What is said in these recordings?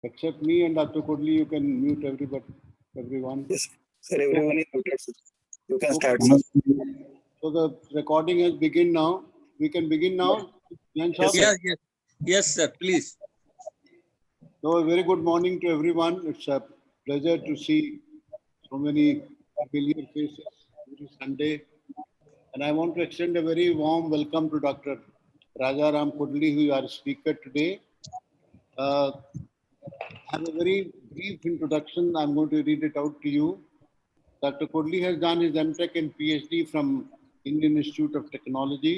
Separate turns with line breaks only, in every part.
Except me and Dr. Kodli, you can mute everybody, everyone.
Yes, sir, everyone is muted, sir. You can
Okay.
start, sir.
So the recording has begun now. We can begin now.
Yes, sir.
Yes, sir, please.
So a very good morning to everyone. It's a pleasure to see so many familiar faces every Sunday. And I want to extend a very warm welcome to Dr. Rajaram Kodli, who is our speaker today. I have a very brief introduction. I'm going to read it out to you. Dr. Kodli has done his MTech and PhD from Indian Institute of Technology,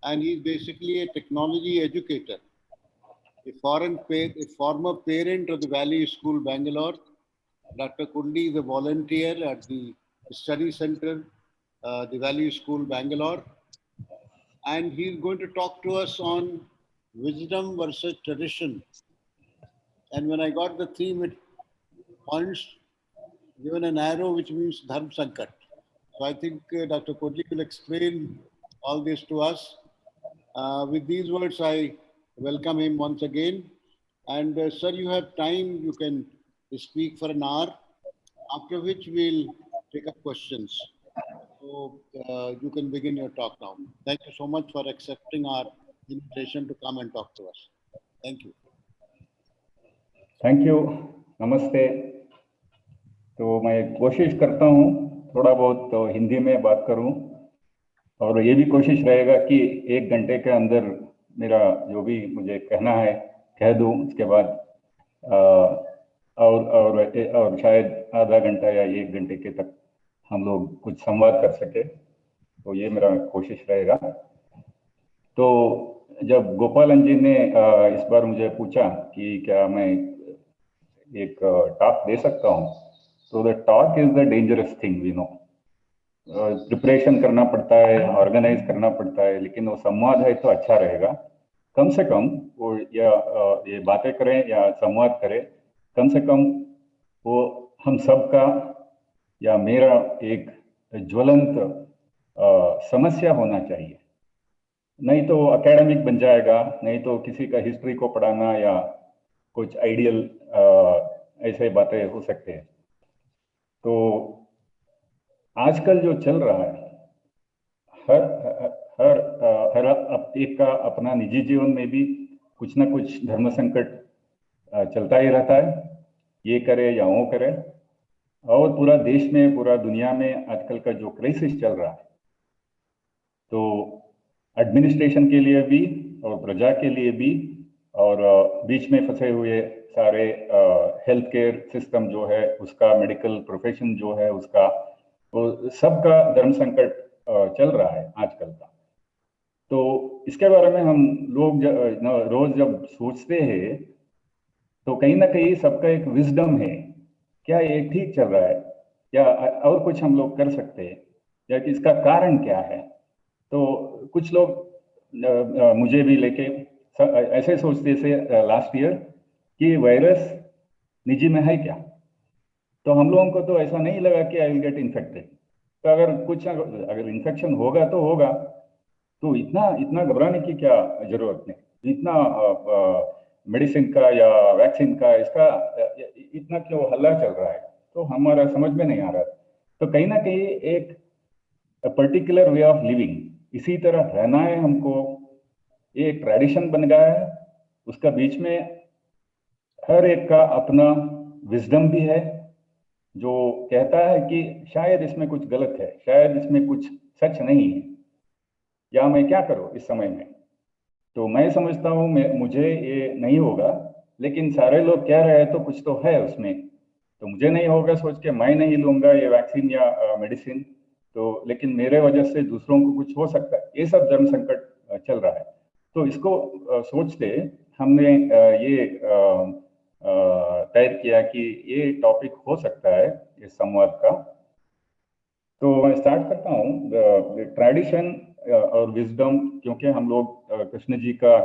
and he's basically a technology educator. A former parent of the Valley School, Bangalore. Dr. Kodli is a volunteer at the study center, the Valley School, Bangalore. And he's going to talk to us on wisdom versus tradition. And when I got the theme, it points given an arrow which means Dharm Sankat. So I think Dr. Kodli will explain all this to us. With these words, I welcome him once again. And sir, you have time, you can speak for an hour, after which we'll take up questions. So you can begin your talk now. Thank you so much for accepting our invitation to come and talk to us. Thank you.
Thank you, नमस्ते। तो मैं कोशिश करता हूँ थोड़ा बहुत तो हिंदी में बात करूँ, और ये भी कोशिश रहेगा कि 1 घंटे के अंदर मेरा जो भी मुझे कहना है कह दूँ, उसके बाद और शायद आधा घंटा या 1 घंटे के तक हम लोग कुछ संवाद कर सके, तो ये मेरा कोशिश रहेगा। तो जब गोपालन जी ने इस बार मुझे पूछा कि क्या मैं एक टॉक दे सकता हूँ, तो the talk is the dangerous thing, you know. Preparation करना पड़ता है, ऑर्गेनाइज करना पड़ता है, लेकिन वो संवाद है तो अच्छा रहेगा। कम से कम वो ये बातें करें या संवाद करें, कम से कम वो हम सबका या मेरा एक ज्वलंत समस्या होना चाहिए। नहीं तो एकेडमिक बन जाएगा, नहीं तो किसी का हिस्ट्री को पढ़ाना या कुछ आइडियल ऐसे बातें हो सकते हैं। तो आजकल जो चल रहा है, हर एक का अपना निजी जीवन में भी कुछ ना कुछ धर्म संकट चलता ही रहता है, ये करे या वो करे। और पूरा देश में, पूरा दुनिया में आजकल का जो क्राइसिस चल रहा है, तो एडमिनिस्ट्रेशन के लिए भी और प्रजा के लिए भी, और बीच में फंसे हुए सारे हेल्थ केयर सिस्टम जो है उसका, मेडिकल प्रोफेशन जो है उसका, तो सबका धर्म संकट चल रहा है आजकल का। तो इसके बारे में हम लोग रोज जब सोचते हैं तो कहीं ना कहीं सबका एक विजडम है, क्या ये ठीक चल रहा है या और कुछ हम लोग कर सकते हैं, या कि इसका कारण क्या है। तो कुछ लोग मुझे भी लेके ऐसे सोचते थे लास्ट ईयर कि वायरस निजी में है क्या, तो हम लोगों को तो ऐसा नहीं लगा कि आई विल गेट इन्फेक्टेड। तो अगर इन्फेक्शन होगा तो होगा, तो इतना घबराने की क्या जरूरत नहीं। इतना मेडिसिन का या वैक्सीन का इसका इतना क्यों हल्ला चल रहा है, तो हमारा समझ में नहीं आ रहा। तो कहीं ना कहीं एक पर्टिकुलर वे ऑफ लिविंग, इसी तरह रहना है हमको, ये एक ट्रेडिशन बन गया है। उसका बीच में हर एक का अपना विजडम भी है, जो कहता है कि शायद इसमें कुछ गलत है, शायद इसमें कुछ सच नहीं है, या मैं क्या करूं इस समय में। तो मैं समझता हूं मुझे ये नहीं होगा, लेकिन सारे लोग कह रहे हैं तो कुछ तो है उसमें, तो मुझे नहीं होगा सोच के मैं नहीं लूंगा ये वैक्सीन या मेडिसिन, तो लेकिन मेरे वजह से दूसरों को कुछ हो सकता है। ये सब धर्म संकट चल रहा है। तो इसको सोचते हमने ये तय किया कि ये टॉपिक हो सकता है इस संवाद का। तो मैं स्टार्ट करता हूँ ट्रेडिशन और विजडम, क्योंकि हम लोग कृष्ण जी का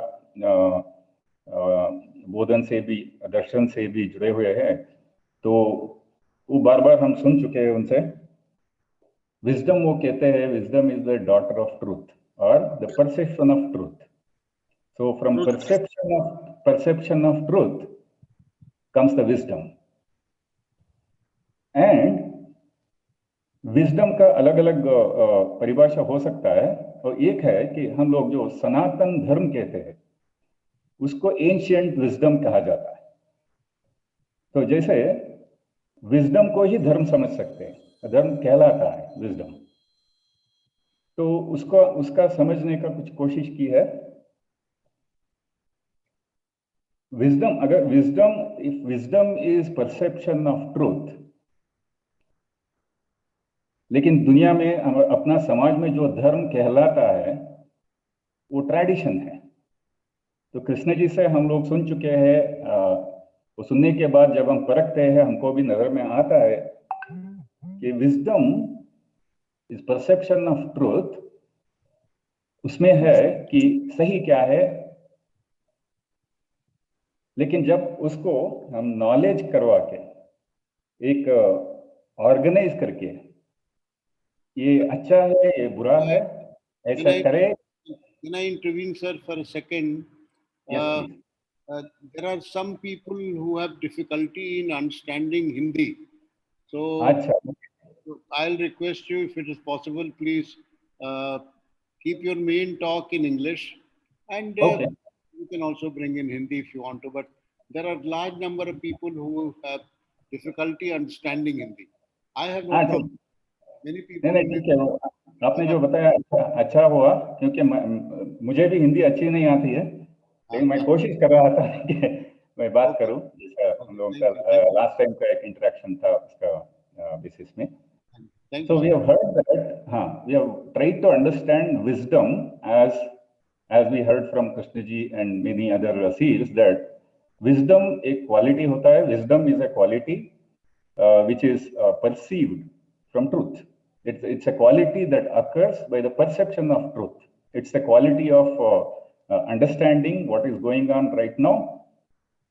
बोधन से भी, दर्शन से भी जुड़े हुए हैं, तो वो बार बार हम सुन चुके हैं उनसे। विजडम वो कहते हैं, wisdom is the daughter of truth और the perception of truth. So from perception of truth, comes the wisdom. And wisdom का अलग अलग परिभाषा हो सकता है, और एक है कि हम लोग जो सनातन धर्म कहते हैं उसको एंशिएंट विजडम कहा जाता है. तो जैसे विजडम को ही धर्म समझ सकते हैं, धर्म कहलाता है विजडम. तो उसका समझने का कुछ कोशिश की है. विजडम, अगर if wisdom is perception of truth, लेकिन दुनिया में अपना समाज में जो धर्म कहलाता है वो ट्रेडिशन है. तो कृष्ण जी से हम लोग सुन चुके हैं, वो सुनने के बाद जब हम परखते हैं हमको भी नजर में आता है कि wisdom is perception of truth. उसमें है कि सही क्या है, लेकिन जब उसको हम नॉलेज करवा के एक ऑर्गेनाइज करके ये अच्छा है ये बुरा है ऐसा करे.
Can I intervene, sir, for a second?
Yes, please.
There are some people who have difficulty in understanding Hindi. So
अच्छा,
I'll request you, if it is possible, please keep your main talk in English, and
Okay.
you can also bring in Hindi if you want to. But there are large number of people who have difficulty understanding Hindi. I have no
हाँ,
problem. Many people.
नहीं ठीक है. आपने जो बताया अच्छा हुआ, क्योंकि मुझे भी हिंदी अच्छी नहीं आती है, लेकिन मैं कोशिश कर रहा था कि मैं बात करूं. जैसा हम लोग का लास्ट टाइम का एक इंटरेक्शन था उसका बेसिस में. So we have heard that, we have tried to understand wisdom as we heard from Krishna ji and many other seers, that wisdom a quality hota hai. Wisdom is a quality which is perceived from truth. It's a quality that occurs by the perception of truth. It's the quality of understanding what is going on right now,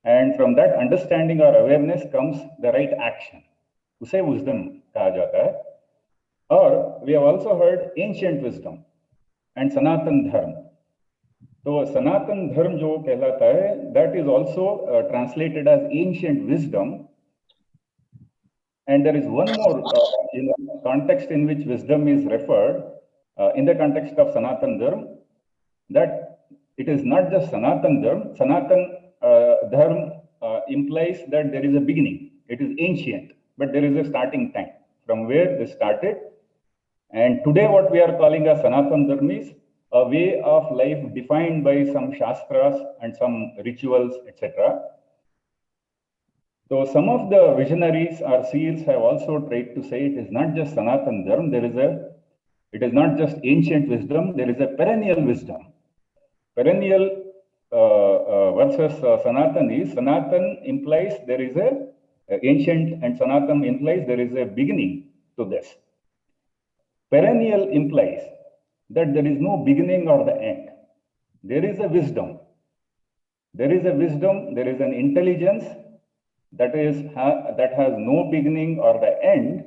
and from that understanding or awareness comes the right action. उसे wisdom कहा जाता है. और we have also heard ancient wisdom and Sanatan Dharma. तो सनातन धर्म जो कहलाता है, that is also translated as ancient wisdom. And there is one more context in which wisdom is referred in the context of Sanatan Dharma, that it is not just Sanatan Dharma. Sanatan Dharma implies that there is a beginning. It is ancient, but there is a starting time from where this started. And today what we are calling as Sanatan Dharma is a way of life defined by some shastras and some rituals, etc. So some of the visionaries or seers have also tried to say it is not just Sanatan Dharma, it is not just ancient wisdom, there is a perennial wisdom. Perennial versus Sanatan is, Sanatan implies there is a ancient, and Sanatan implies there is a beginning to this. Perennial implies that there is no beginning or the end. There is a wisdom. There is a wisdom, there is an intelligence that has no beginning or the end,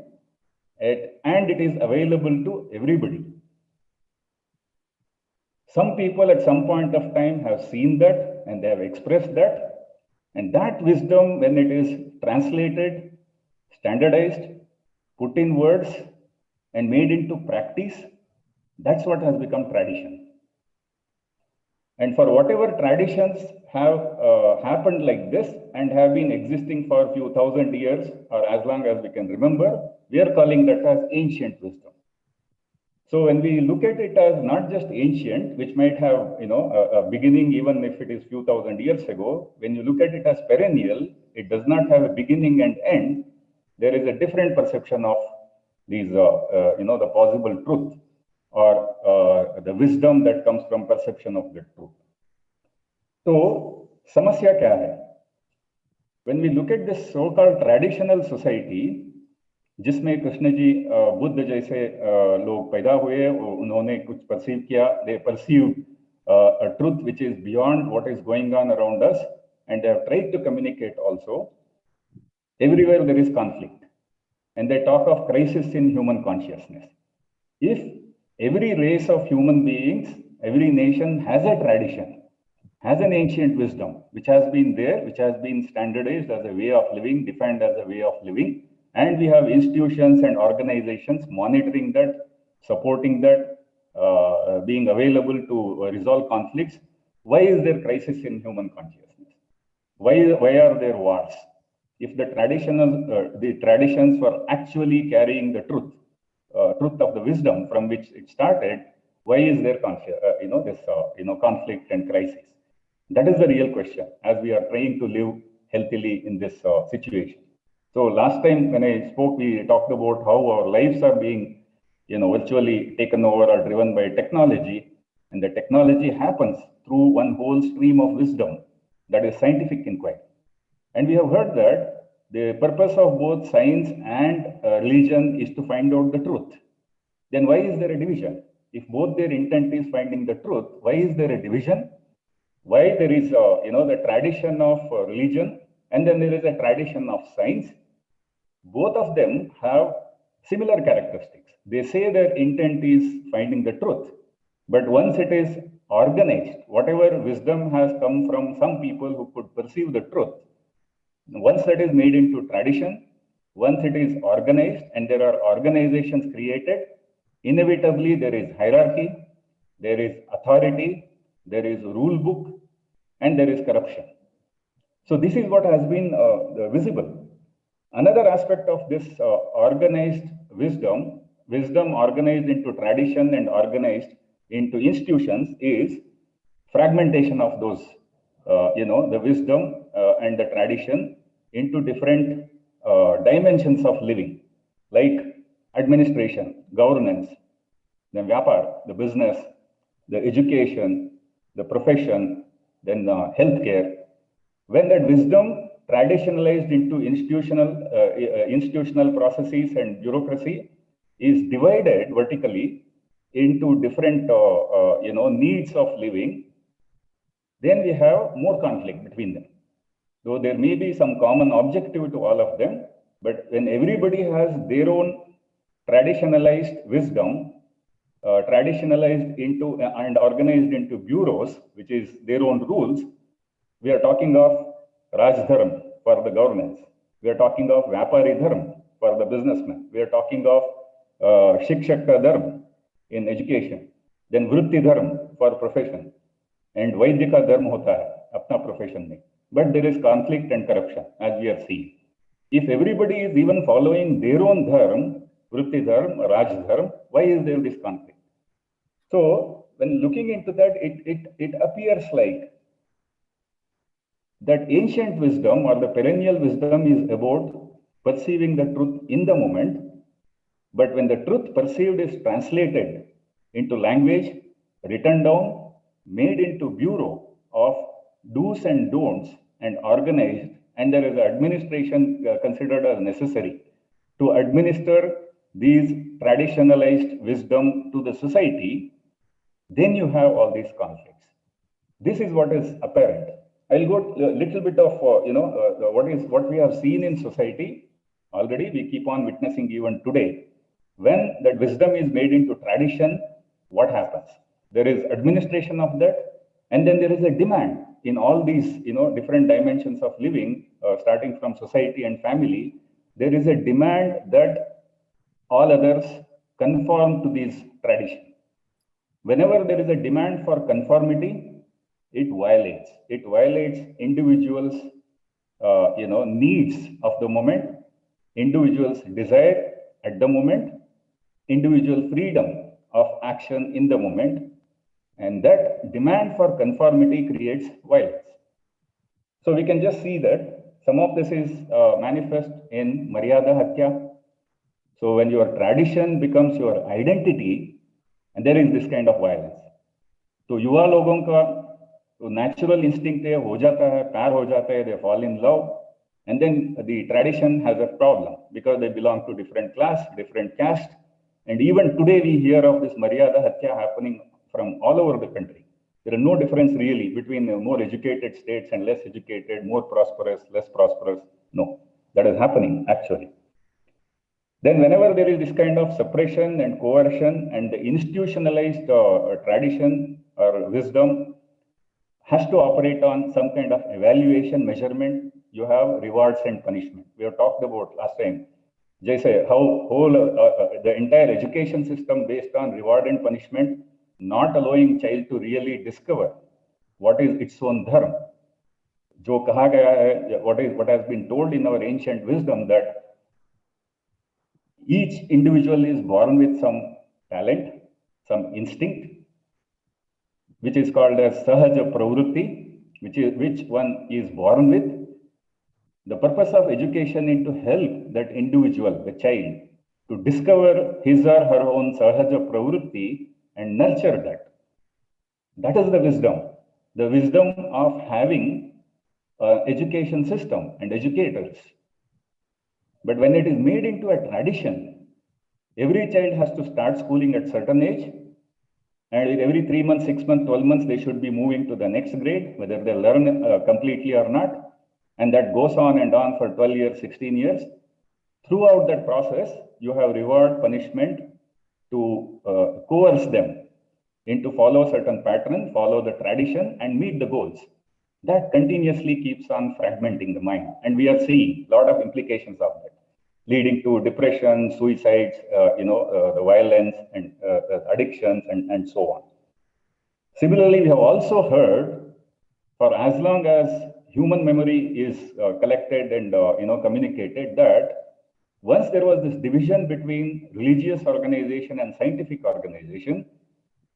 and it is available to everybody. Some people at some point of time have seen that and they have expressed that, and that wisdom, when it is translated, standardized, put in words, and made into practice, that's what has become tradition. And for whatever traditions have happened like this and have been existing for a few thousand years, or as long as we can remember, we are calling that as ancient wisdom. So when we look at it as not just ancient, which might have a beginning even if it is few thousand years ago, when you look at it as perennial, it does not have a beginning and end. There is a different perception of these, the possible truth, or the wisdom that comes from perception of the truth. So, samasya kya hai? When we look at this so-called traditional society, जिसमें कृष्ण जी बुद्ध जैसे लोग पैदा हुए, उन्होंने कुछ perceive किया, they perceived a truth which is beyond what is going on around us, and they have tried to communicate also. Everywhere there is conflict, and they talk of crisis in human consciousness. If every race of human beings, every nation has a tradition, has an ancient wisdom, which has been there, which has been standardized as a way of living, defined as a way of living. And we have institutions and organizations monitoring that, supporting that, being available to resolve conflicts. Why is there crisis in human consciousness? Why are there wars? If the traditions were actually carrying the truth of the wisdom from which it started, why is there conflict and crisis? That is the real question as we are trying to live healthily in this situation. So last time when I spoke, we talked about how our lives are being, virtually taken over or driven by technology, and the technology happens through one whole stream of wisdom, that is scientific inquiry. And we have heard that the purpose of both science and religion is to find out the truth. Then why is there a division? If both their intent is finding the truth, why is there a division? Why there is, the tradition of religion and then there is a tradition of science? Both of them have similar characteristics. They say their intent is finding the truth, but once it is organized, whatever wisdom has come from some people who could perceive the truth, once that is made into tradition, once it is organized and there are organizations created, inevitably there is hierarchy, there is authority, there is rule book, and there is corruption. So this is what has been visible. Another aspect of this organized wisdom organized into tradition and organized into institutions, is fragmentation of those, the wisdom and the tradition into different dimensions of living, like administration, governance, the vyapar, the business, the education, the profession, then healthcare. When that wisdom traditionalized into institutional processes and bureaucracy is divided vertically into different needs of living, then we have more conflict between them. Though there may be some common objective to all of them, but when everybody has their own traditionalized wisdom, traditionalized into and organized into bureaus, which is their own rules, we are talking of Raj Dharma for the governance. We are talking of Vyapari Dharma for the businessman. We are talking of Shikshaka Dharma in education. Then Vritti Dharma for profession. And Vaidika Dharma hota hai apna profession mein. But there is conflict and corruption, as we are seeing. If everybody is even following their own dharma, Vritti Dharma, Raj Dharma, why is there this conflict? So when looking into that, it appears like that ancient wisdom or the perennial wisdom is about perceiving the truth in the moment. But when the truth perceived is translated into language, written down, made into bureau of do's and don'ts and organized, and there is administration considered as necessary to administer these traditionalized wisdom to the society, then you have all these conflicts. This is what is apparent. I'll go a little bit of, what we have seen in society already. We keep on witnessing even today. When that wisdom is made into tradition, what happens? There is administration of that, and then there is a demand in all these, different dimensions of living, starting from society and family. There is a demand that all others conform to these traditions. Whenever there is a demand for conformity, it violates individuals' needs of the moment, individuals' desire at the moment, individual freedom of action in the moment, and that demand for conformity creates violence. So we can just see that some of this is manifest in Maryada Hatya. So when your tradition becomes your identity, and there is this kind of violence. तो युवा लोगों का तो natural instinct है, हो जाता है, प्यार हो जाता है, they fall in love, and then the tradition has a problem because they belong to different class, different caste, and even today we hear of this Maryada Hatya happening from all over the country. There is no difference really between more educated states and less educated, more prosperous, less prosperous. No, that is happening actually. Then whenever there is this kind of suppression and coercion and the institutionalized tradition or wisdom has to operate on some kind of evaluation measurement. You have rewards and punishment. We have talked about last time. Jaise, how whole the entire education system based on reward and punishment, not allowing child to really discover what is its own dharma. जो कहा गया है, what has been told in our ancient wisdom, that each individual is born with some talent, some instinct, which is called as sahaja pravrutti, which one is born with. The purpose of education is to help that individual, the child, to discover his or her own sahaja pravrutti and nurture that. That is the wisdom of having an education system and educators. But when it is made into a tradition, every child has to start schooling at certain age, and every 3 months, 6 months, 12 months, they should be moving to the next grade, whether they learn completely or not. And that goes on and on for 12 years, 16 years. Throughout that process, you have reward, punishment to coerce them into follow certain pattern, follow the tradition, and meet the goals. That continuously keeps on fragmenting the mind. And we are seeing a lot of implications of that, leading to depression, suicides, the violence and addictions and so on. Similarly, we have also heard, for as long as human memory is collected and communicated, that once there was this division between religious organization and scientific organization,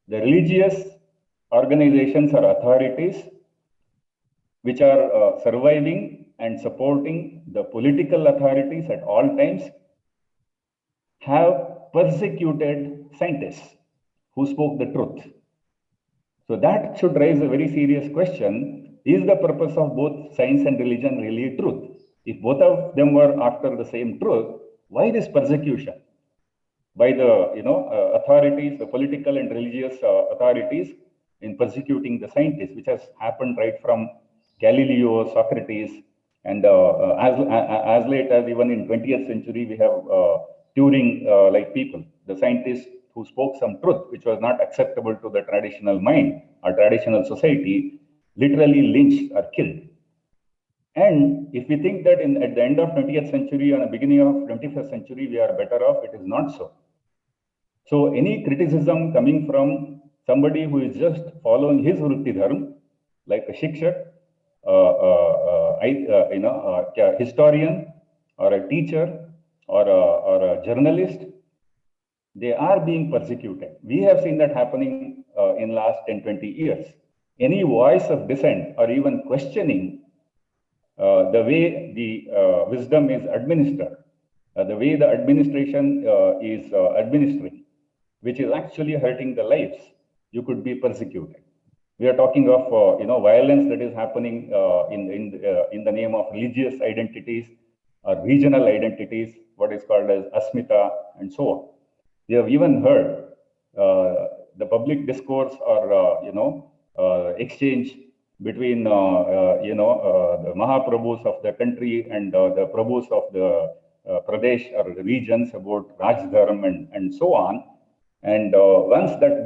the religious organizations or authorities which are surviving and supporting the political authorities at all times have persecuted scientists who spoke the truth. So that should raise a very serious question. Is the purpose of both science and religion really truth? If both of them were after the same truth, why this persecution by the authorities, the political and religious authorities in persecuting the scientists, which has happened right from Galileo, Socrates, and as late as even in 20th century, we have Turing-like people, the scientists who spoke some truth, which was not acceptable to the traditional mind or traditional society, literally lynched or killed. And if we think that at the end of 20th century and the beginning of 21st century, we are better off, it is not so. So any criticism coming from somebody who is just following his vritti dharma, like a shikshak, a historian or a teacher or a journalist, they are being persecuted. We have seen that happening in last 10, 20 years. Any voice of dissent or even questioning the way the wisdom is administered, the way the administration is administering, which is actually hurting the lives, you could be persecuted. We are talking of violence that is happening in the name of religious identities or regional identities, what is called as asmita and so on. We have even heard the public discourse or exchange between the Mahaprabhus of the country and the Prabhus of the Pradesh or the regions about Rajdharma and so on. And once that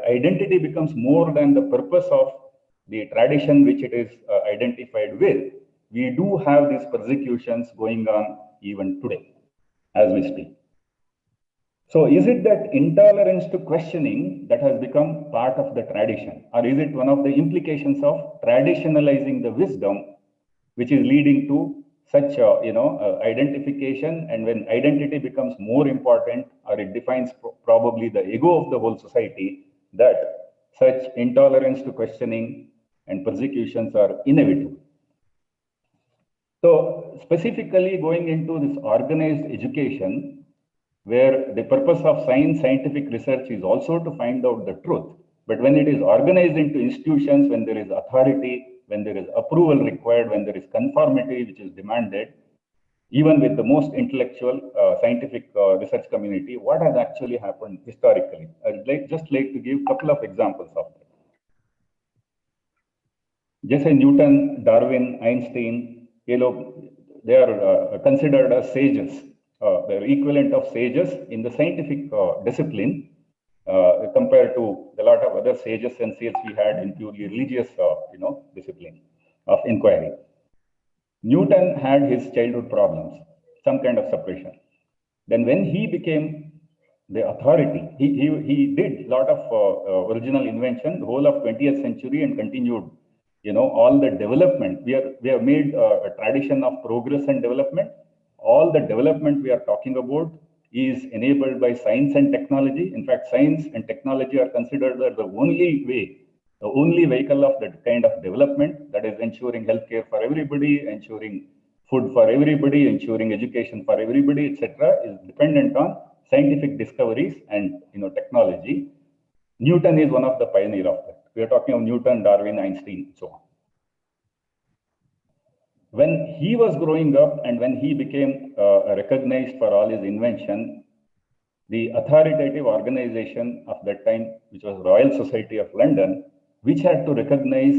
identity becomes more than the purpose of the tradition which it is identified with, we do have these persecutions going on even today as we speak. So is it that intolerance to questioning that has become part of the tradition, or is it one of the implications of traditionalizing the wisdom, which is leading to such identification? And when identity becomes more important, or it defines probably the ego of the whole society, that such intolerance to questioning and persecutions are inevitable. So specifically going into this organized education, where the purpose of scientific research is also to find out the truth. But when it is organized into institutions, when there is authority, when there is approval required, when there is conformity which is demanded, even with the most intellectual scientific research community, what has actually happened historically? I'd just like to give a couple of examples of that. Just as Newton, Darwin, Einstein, they are considered as sages. The equivalent of sages in the scientific discipline compared to a lot of other sages and seers we had in purely religious discipline of inquiry. Newton had his childhood problems, some kind of suppression. Then when he became the authority, he did a lot of original invention, the whole of 20th century, and continued, all the development. We have made a tradition of progress and development. All the development we are talking about is enabled by science and technology. In fact, science and technology are considered the only way, the only vehicle of that kind of development, that is ensuring healthcare for everybody, ensuring food for everybody, ensuring education for everybody, etc., is dependent on scientific discoveries and technology. Newton is one of the pioneers of that. We are talking of Newton, Darwin, Einstein, and so on. When he was growing up and when he became recognized for all his invention, the authoritative organization of that time, which was Royal Society of London, which had to recognize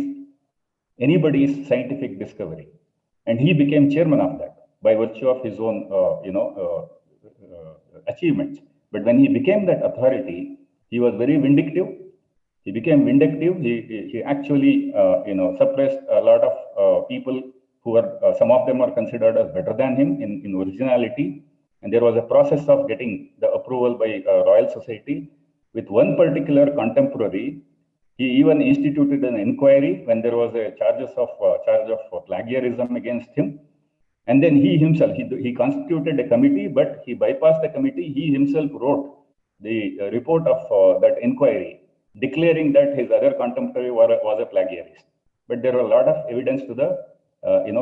anybody's scientific discovery, and he became chairman of that by virtue of his own, achievements. But when he became that authority, he was very vindictive. He became vindictive. He actually, suppressed a lot of people who were, some of them are considered as better than him in originality. And there was a process of getting the approval by Royal Society. With one particular contemporary, he even instituted an inquiry when there was a charge of plagiarism against him. And then he himself, he constituted a committee, but he bypassed the committee. He himself wrote the report of that inquiry, declaring that his other contemporary was a plagiarist. But there were a lot of evidence to the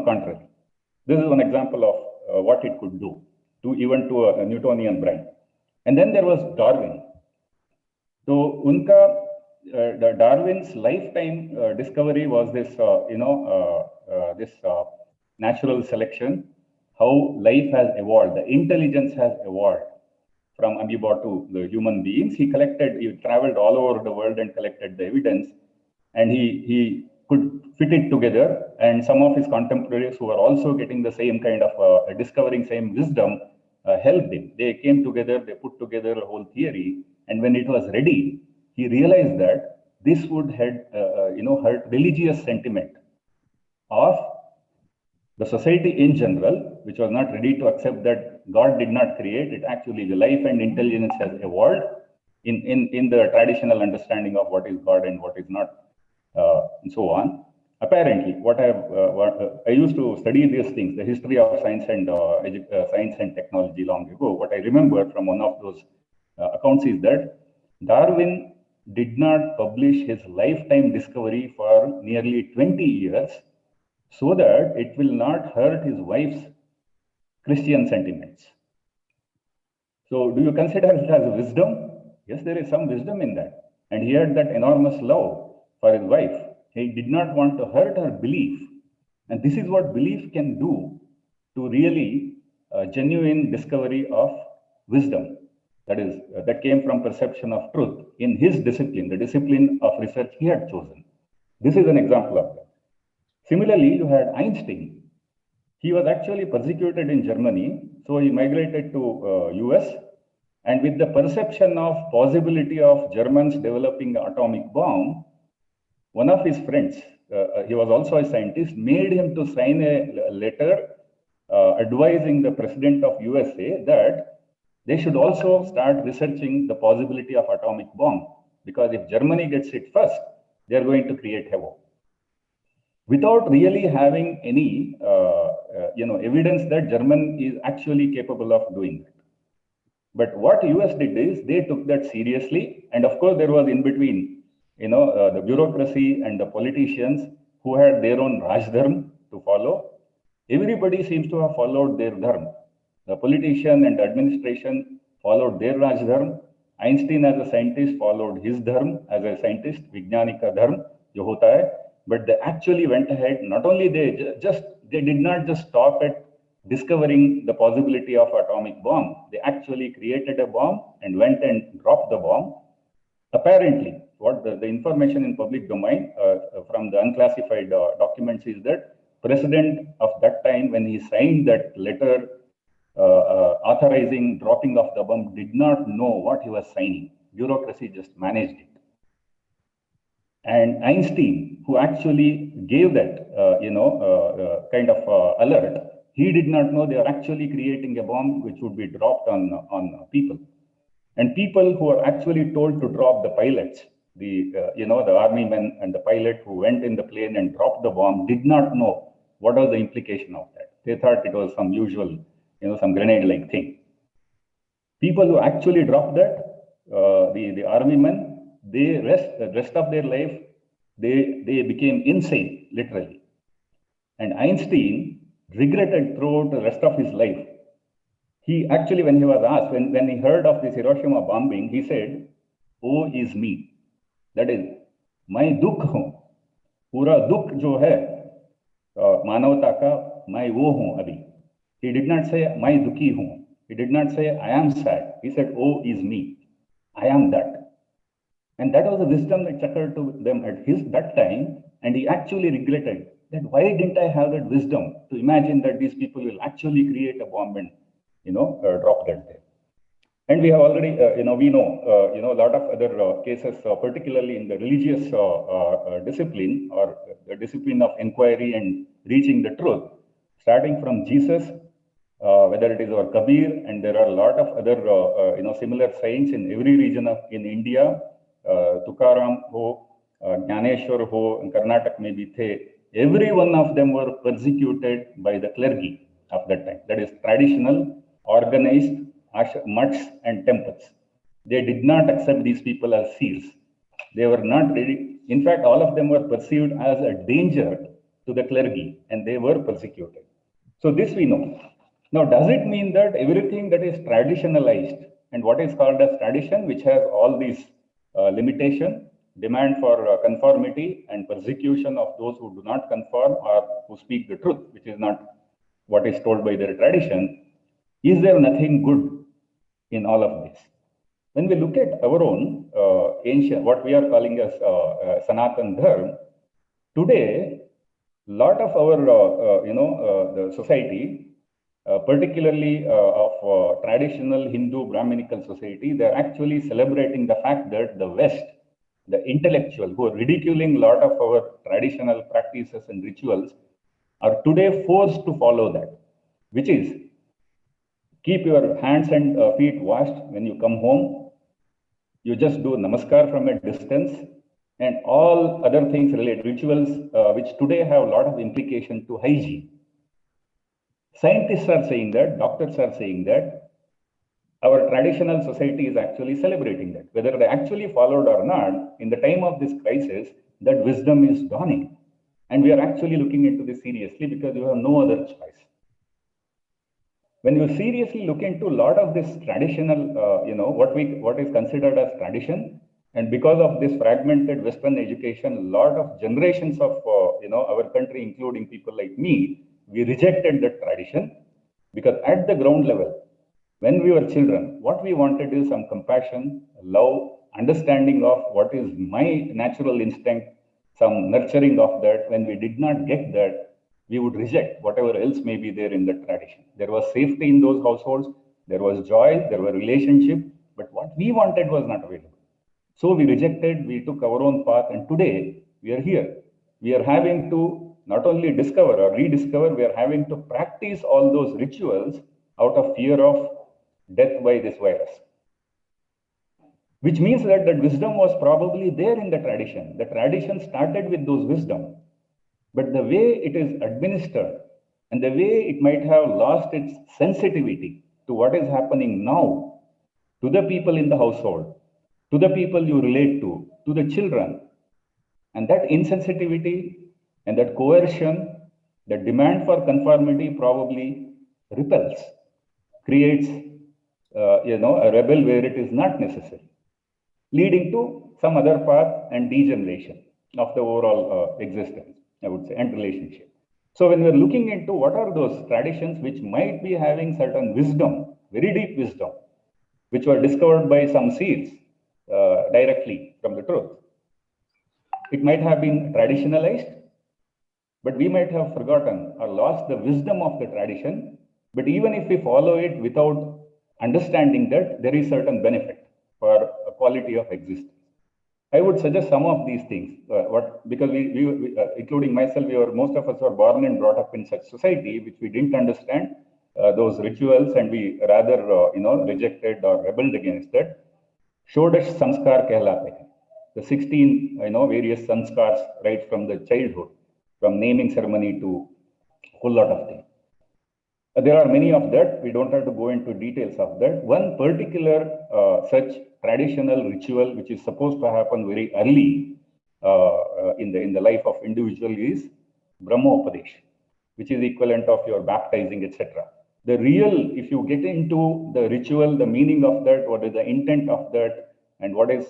contrary. This is one example of what it could do to a Newtonian brain. And then there was Darwin. So the Darwin's lifetime discovery was this, natural selection, how life has evolved, the intelligence has evolved from amoeba to the human beings. He traveled all over the world and collected the evidence, and he could fit it together. And some of his contemporaries who were also getting the same kind of discovering same wisdom helped him. They came together, they put together a whole theory, and when it was ready, he realized that this would hurt religious sentiment of the society in general, which was not ready to accept that God did not create it. Actually, the life and intelligence has evolved in the traditional understanding of what is God and what is not, and so on. Apparently, I used to study these things, the history of science and technology long ago. What I remember from one of those accounts is that Darwin did not publish his lifetime discovery for nearly 20 years, so that it will not hurt his wife's Christian sentiments. So do you consider it as wisdom? Yes, there is some wisdom in that. And he had that enormous love for his wife. He did not want to hurt her belief. And this is what belief can do to really genuine discovery of wisdom. That came from perception of truth in his discipline, the discipline of research he had chosen. This is an example of that. Similarly, you had Einstein. He was actually persecuted in Germany, so he migrated to US, and with the perception of possibility of Germans developing an atomic bomb, one of his friends, he was also a scientist, made him to sign a letter advising the president of USA that they should also start researching the possibility of atomic bomb, because if Germany gets it first, they are going to create havoc. Without really having any evidence that German is actually capable of doing that. But what US did is they took that seriously, and of course there was in between, the bureaucracy and the politicians who had their own Rajdharm to follow. Everybody seems to have followed their dharma. The politician and the administration followed their Rajdharm. Einstein as a scientist followed his dharma as a scientist, Vijnanika dharma, jo hota hai. But they actually went ahead. Not only they did not just stop at discovering the possibility of atomic bomb. They actually created a bomb and went and dropped the bomb. Apparently, what the information in public domain from the unclassified documents is that president of that time, when he signed that letter authorizing dropping of the bomb, did not know what he was signing. Bureaucracy just managed it. And Einstein, who actually gave that, kind of alert, he did not know they are actually creating a bomb which would be dropped on people. And people who are actually told to drop, the pilots, the army men and the pilot who went in the plane and dropped the bomb, did not know what was the implication of that. They thought it was some usual, some grenade-like thing. People who actually dropped that, the army men, the rest of their life, they became insane, literally. And Einstein regretted throughout the rest of his life. He actually, when he was asked, when he heard of this Hiroshima bombing, he said, "Oh is me." That is, मैं दुख हूं, पूरा दुख जो है मानवता का, मैं वो हूं अभी. He did not say, मैं दुखी हूं. He did not say, I am sad. He said, "Oh is me. I am that." And that was the wisdom that occurred to them at that time. And he actually regretted that, why didn't I have that wisdom to imagine that these people will actually create a bomb and, drop that there. And we have already, we know, a lot of other cases, particularly in the religious discipline, or the discipline of inquiry and reaching the truth, starting from Jesus, whether it is our Kabir, and there are a lot of other, similar saints in every region in India, Tukaram ho, Jnaneshwar ho, in Karnataka maybe the, every one of them were persecuted by the clergy of that time. That is traditional, organized mutts and temples. They did not accept these people as seers. They were not ready. In fact, all of them were perceived as a danger to the clergy, and they were persecuted. So this we know. Now, does it mean that everything that is traditionalized and what is called as tradition, which has all these limitation, demand for conformity and persecution of those who do not conform or who speak the truth, which is not what is told by their tradition, is there nothing good in all of this? When we look at our own ancient, what we are calling as Sanatan Dharma, today, lot of our, the society, particularly of traditional Hindu Brahminical society, they're actually celebrating the fact that the West, the intellectual who are ridiculing a lot of our traditional practices and rituals, are today forced to follow that, which is keep your hands and feet washed when you come home. You just do namaskar from a distance, and all other things related, rituals, which today have a lot of implication to hygiene. Scientists are saying that, doctors are saying that, our traditional society is actually celebrating that. Whether they actually followed or not, in the time of this crisis, that wisdom is dawning. And we are actually looking into this seriously because you have no other choice. When you seriously look into a lot of this traditional, what is considered as tradition, and because of this fragmented Western education, a lot of generations of, our country, including people like me, we rejected that tradition, because at the ground level, when we were children, what we wanted is some compassion, love, understanding of what is my natural instinct, some nurturing of that. When we did not get that, we would reject whatever else may be there in the tradition. There was safety in those households, there was joy, there were relationships, but what we wanted was not available. So we rejected, we took our own path, and today we are here. We are having to not only discover or rediscover, we are having to practice all those rituals out of fear of death by this virus. Which means that wisdom was probably there in the tradition. The tradition started with those wisdom. But the way it is administered and the way it might have lost its sensitivity to what is happening now, to the people in the household, to the people you relate to the children, and that insensitivity and that coercion, the demand for conformity probably repels, creates, a rebel where it is not necessary, leading to some other path and degeneration of the overall existence, I would say, and relationship. So when we're looking into what are those traditions which might be having certain wisdom, very deep wisdom, which were discovered by some seers directly from the truth, it might have been traditionalized, but we might have forgotten or lost the wisdom of the tradition. But even if we follow it without understanding that, there is certain benefit for a quality of existence. I would suggest some of these things. Because we including myself, most of us were born and brought up in such society, which we didn't understand those rituals, and we rather rejected or rebelled against that. Shodash sanskar kehlate hain. The 16 various sanskars right from the childhood, from naming ceremony to a whole lot of things. There are many of that. We don't have to go into details of that. One particular such traditional ritual, which is supposed to happen very early in the life of individual, is Brahmopadesh, which is equivalent of your baptizing, etc. The real, if you get into the ritual, the meaning of that, what is the intent of that, and what is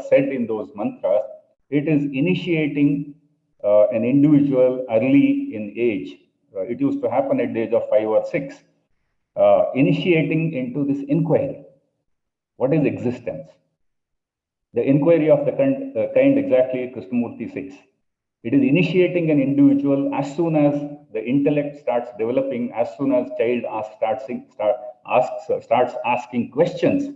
said in those mantras, it is initiating an individual early in age. It used to happen at the age of 5 or 6, initiating into this inquiry. What is existence? The inquiry of the kind exactly Krishnamurti says. It is initiating an individual as soon as the intellect starts developing, as soon as child starts asking questions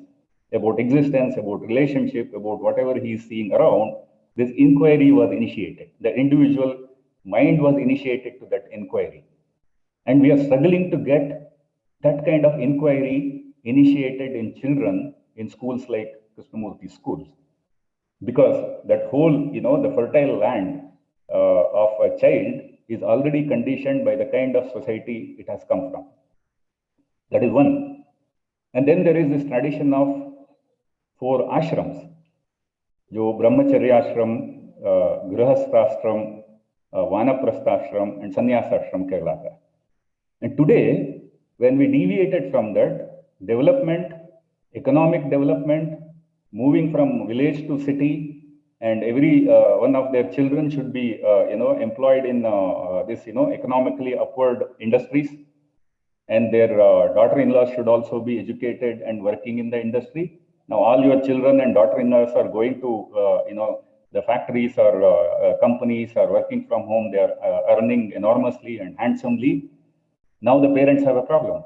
about existence, about relationship, about whatever he is seeing around. This inquiry was initiated. The individual mind was initiated to that inquiry. And we are struggling to get that kind of inquiry initiated in children in schools like Krishnamurti schools. Because that whole, the fertile land of a child is already conditioned by the kind of society it has come from. That is one. And then there is this tradition of 4 ashrams. Jo Brahmacharya ashram, Grihasthashram, Vanaprasthashram, and Sannyasashram Kerala. And today, when we deviated from that, development, economic development, moving from village to city, and every one of their children should be, employed in this, economically upward industries, and their daughter-in-laws should also be educated and working in the industry. Now, all your children and daughter-in-laws are going to, the factories or companies are working from home. They are earning enormously and handsomely. Now the parents have a problem.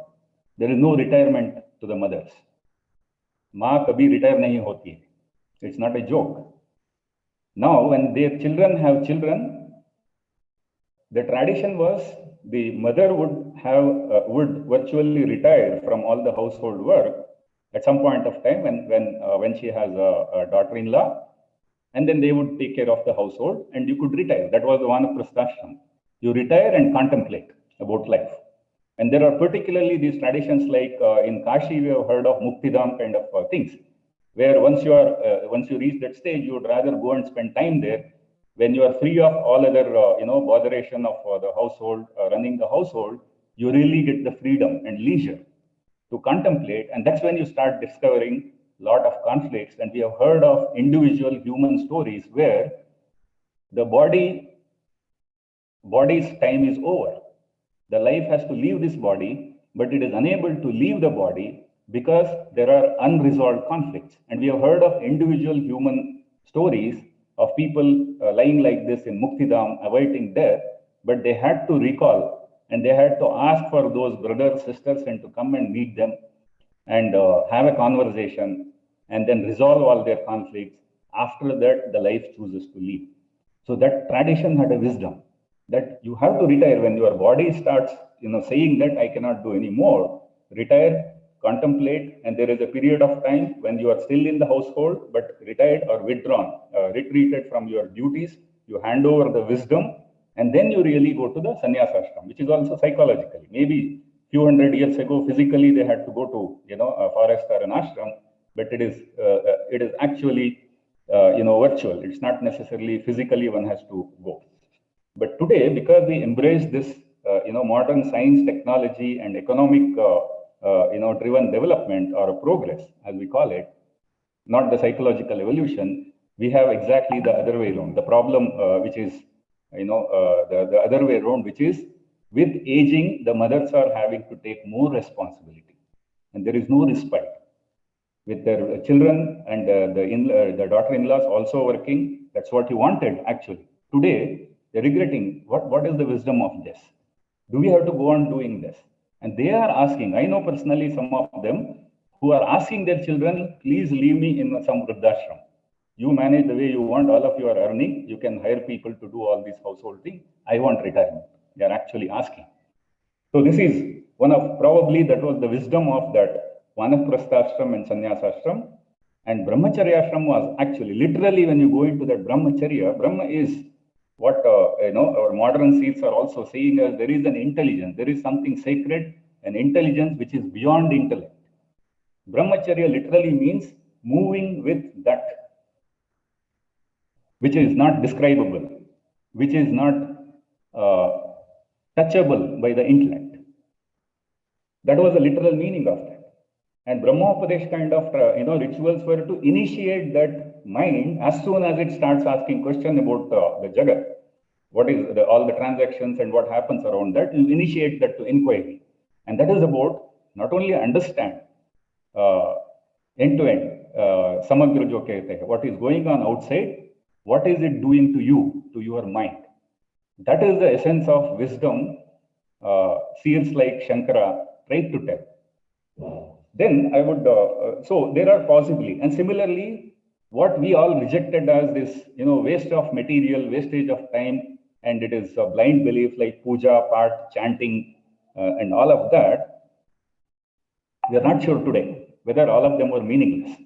There is no retirement to the mothers. Maa kabhi retire nahi hoti hai. It's not a joke. Now, when their children have children, the tradition was the mother would virtually retire from all the household work at some point of time when she has a daughter-in-law, and then they would take care of the household, and you could retire. That was the Vanaprasthashram. You retire and contemplate about life. And there are particularly these traditions like in Kashi, we have heard of Muktidham kind of things, where once you reach that stage, you would rather go and spend time there. When you are free of all other, botheration of the household, running the household, you really get the freedom and leisure to contemplate. And that's when you start discovering a lot of conflicts. And we have heard of individual human stories where the body's time is over. The life has to leave this body, but it is unable to leave the body because there are unresolved conflicts. And we have heard of individual human stories of people lying like this in Muktidham, awaiting death, but they had to recall and they had to ask for those brothers, sisters, and to come and meet them and have a conversation and then resolve all their conflicts. After that, the life chooses to leave. So that tradition had a wisdom that you have to retire when your body starts, saying that I cannot do any more. Retire, contemplate, and there is a period of time when you are still in the household, but retired or withdrawn, retreated from your duties. You hand over the wisdom, and then you really go to the sannyas ashram, which is also psychologically. Maybe few hundred years ago, physically they had to go to a forest or an ashram, but it is actually virtual. It's not necessarily physically one has to go. But today, because we embrace this, modern science, technology, and economic, driven development or progress, as we call it, not the psychological evolution, we have exactly the other way around. The problem, which is, the other way around, which is with aging, the mothers are having to take more responsibility, and there is no respite. With their children and the daughter-in-laws also working, that's what he wanted actually. Today, they're regretting, what is the wisdom of this? Do we have to go on doing this? And they are asking, I know personally some of them who are asking their children, please leave me in some vruddhashram. You manage the way you want, all of you are earning, you can hire people to do all these household things. I want retirement. They are actually asking. So this is one of, probably that was the wisdom of that Vanaprasthashram and Sannyasashram. And Brahmacharya ashram was actually, literally when you go into that Brahmacharya, Brahma is what, our modern Sikhs are also saying as there is an intelligence, there is something sacred, an intelligence which is beyond intellect. Brahmacharya literally means moving with that, which is not describable, which is not touchable by the intellect. That was the literal meaning of that. And Brahmopadesh kind of rituals were to initiate that mind as soon as it starts asking question about the Jagat. What is all the transactions and what happens around that, you initiate that to inquiry. And that is about not only understand end-to-end, samagra jo kehte hai, what is going on outside, what is it doing to you, to your mind. That is the essence of wisdom seers like Shankara tried to tell. Then I would, so there are possibly, and similarly, what we all rejected as this, waste of material, wastage of time, and it is a blind belief like puja, part, chanting, and all of that, we are not sure today whether all of them were meaningless.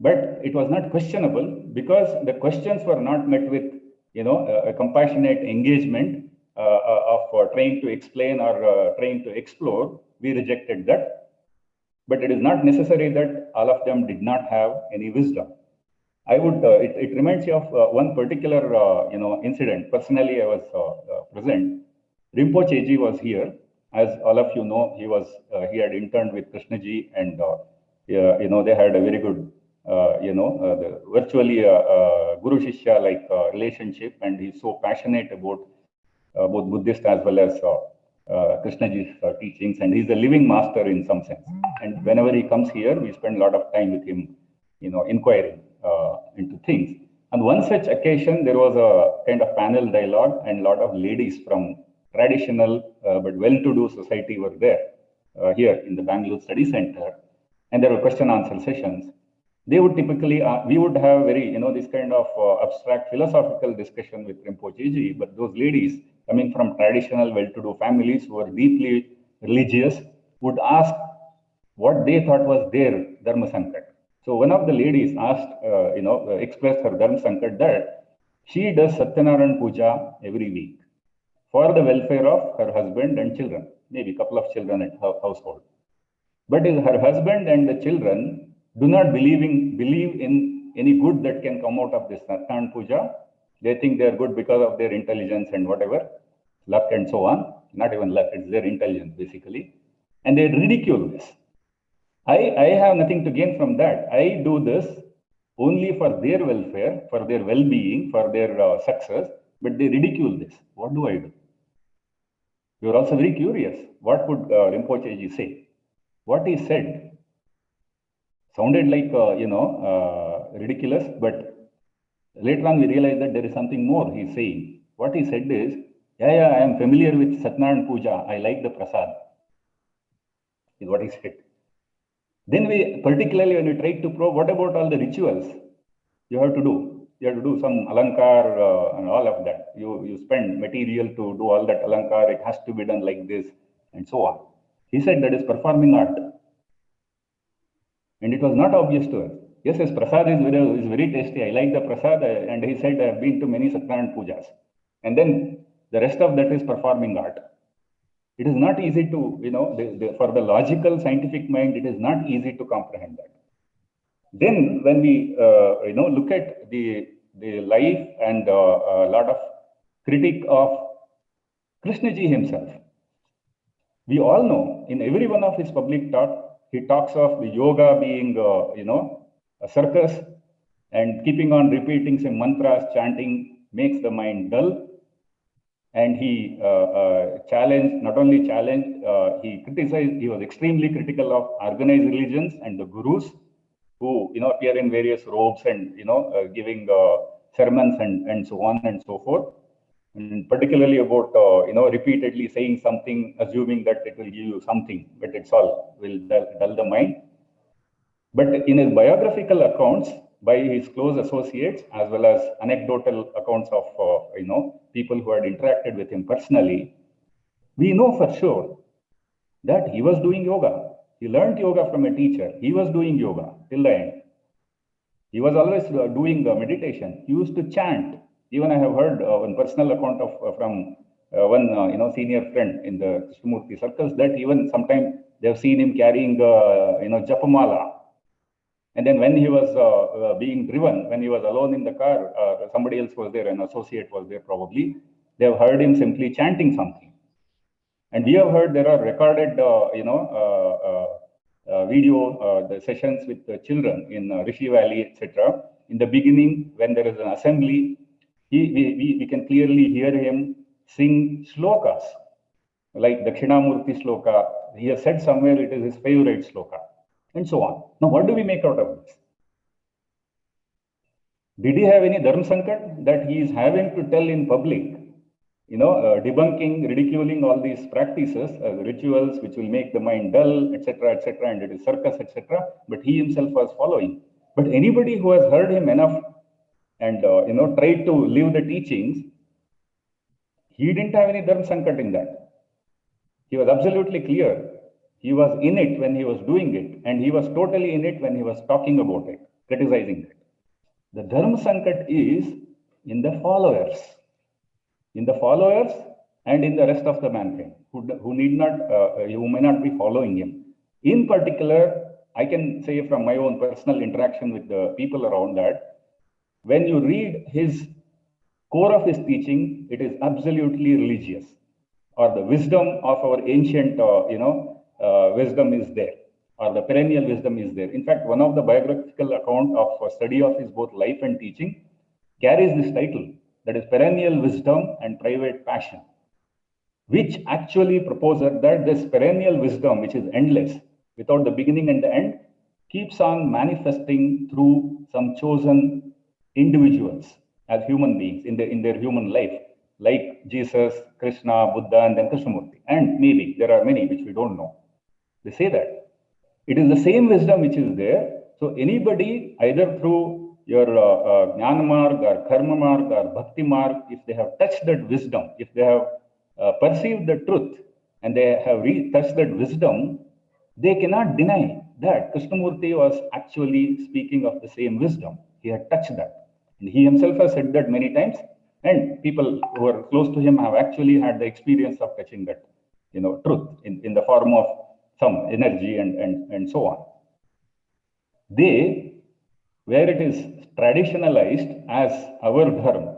But it was not questionable because the questions were not met with, a compassionate engagement of trying to explain or trying to explore. We rejected that. But it is not necessary that all of them did not have any wisdom. I would, it reminds me of one particular, incident. Personally, I was present. Rinpoche ji was here. As all of you know, he had interned with Krishnaji and, they had a very good, virtually Guru Shishya like relationship. And he's so passionate about both Buddhist as well as Krishnaji's teachings, and he's a living master in some sense. And whenever he comes here, we spend a lot of time with him, inquiring into things. On one such occasion, there was a kind of panel dialogue, and a lot of ladies from traditional but well-to-do society were there here in the Bangalore Study Center, and there were question-answer sessions. They would typically, we would have very, this kind of abstract philosophical discussion with Rinpoche ji, but those ladies coming from traditional well-to-do families who were deeply religious would ask what they thought was their Dharma Sankat. So one of the ladies asked, expressed her Dharma Sankat that she does Satyanarayan Puja every week for the welfare of her husband and children, maybe a couple of children at her household. But her husband and the children do not believe in any good that can come out of this Satyanarayan Puja. They think they are good because of their intelligence and whatever, luck and so on. Not even luck, it's their intelligence basically. And they ridicule this. I have nothing to gain from that. I do this only for their welfare, for their well-being, for their success, but they ridicule this. What do I do? You are also very curious. What would Rinpoche ji say? What he said sounded like, ridiculous, but later on we realized that there is something more he's saying. What he said is, yeah, I am familiar with Satyanarayan Puja. I like the prasad, is what he said. Then we, particularly when we tried to probe, what about all the rituals you have to do? You have to do some alankar and all of that. You spend material to do all that alankar. It has to be done like this and so on. He said that is performing art. And it was not obvious to us. Yes, prasad is very tasty. I like the prasad. And he said, I have been to many Satyanarayan Pujas. And then the rest of that is performing art. It is not easy to, for the logical scientific mind, it is not easy to comprehend that. Then when we, look at the life and a lot of critique of Krishnaji himself, we all know in every one of his public talk, he talks of the yoga being, a circus, and keeping on repeating some mantras, chanting makes the mind dull. And he challenged, not only challenged, he criticized, he was extremely critical of organized religions and the gurus who, appear in various robes and, giving sermons and so on and so forth. And particularly about, repeatedly saying something, assuming that it will give you something, but it's all will dull the mind. But in his biographical accounts, by his close associates as well as anecdotal accounts of people who had interacted with him personally, we know for sure that he was doing yoga. He learned yoga from a teacher. He was doing yoga till the end. He was always doing meditation. He used to chant. Even I have heard one personal account of from one senior friend in the Krishnamurti circles that even sometimes they have seen him carrying Japamala. And then when he was being driven, when he was alone in the car, somebody else was there, an associate was there probably. They have heard him simply chanting something. And we have heard there are recorded, the sessions with the children in Rishi Valley, etc. In the beginning, when there is an assembly, we can clearly hear him sing shlokas, like Dakshinamurti shloka. He has said somewhere it is his favorite shloka, and so on. Now, what do we make out of this? Did he have any dharma sankat that he is having to tell in public? Debunking, ridiculing all these practices as rituals which will make the mind dull, etc., and it is circus, etc. But he himself was following. But anybody who has heard him enough and tried to live the teachings, he didn't have any dharma sankat in that. He was absolutely clear. He was in it when he was doing it, and he was totally in it when he was talking about it, criticizing it. The dharma sankat is in the followers. In the followers and in the rest of the mankind who need not, who may not be following him. In particular, I can say from my own personal interaction with the people around that, when you read his core of his teaching, it is absolutely religious, or the wisdom of our ancient, wisdom is there, or the perennial wisdom is there. In fact, one of the biographical account of a study of his both life and teaching carries this title, that is Perennial Wisdom and Private Passion, which actually proposes that this perennial wisdom, which is endless, without the beginning and the end, keeps on manifesting through some chosen individuals as human beings in their human life, like Jesus, Krishna, Buddha, and then Krishnamurti. And maybe there are many which we don't know. They say that it is the same wisdom which is there. So anybody, either through your Jnana Marg or Karma Marg or Bhakti Marg, if they have touched that wisdom, if they have perceived the truth and they have touched that wisdom, they cannot deny that Krishnamurti was actually speaking of the same wisdom. He had touched that. And he himself has said that many times, and people who are close to him have actually had the experience of touching that, truth in the form of some energy and so on. They, where it is traditionalized as our dharma,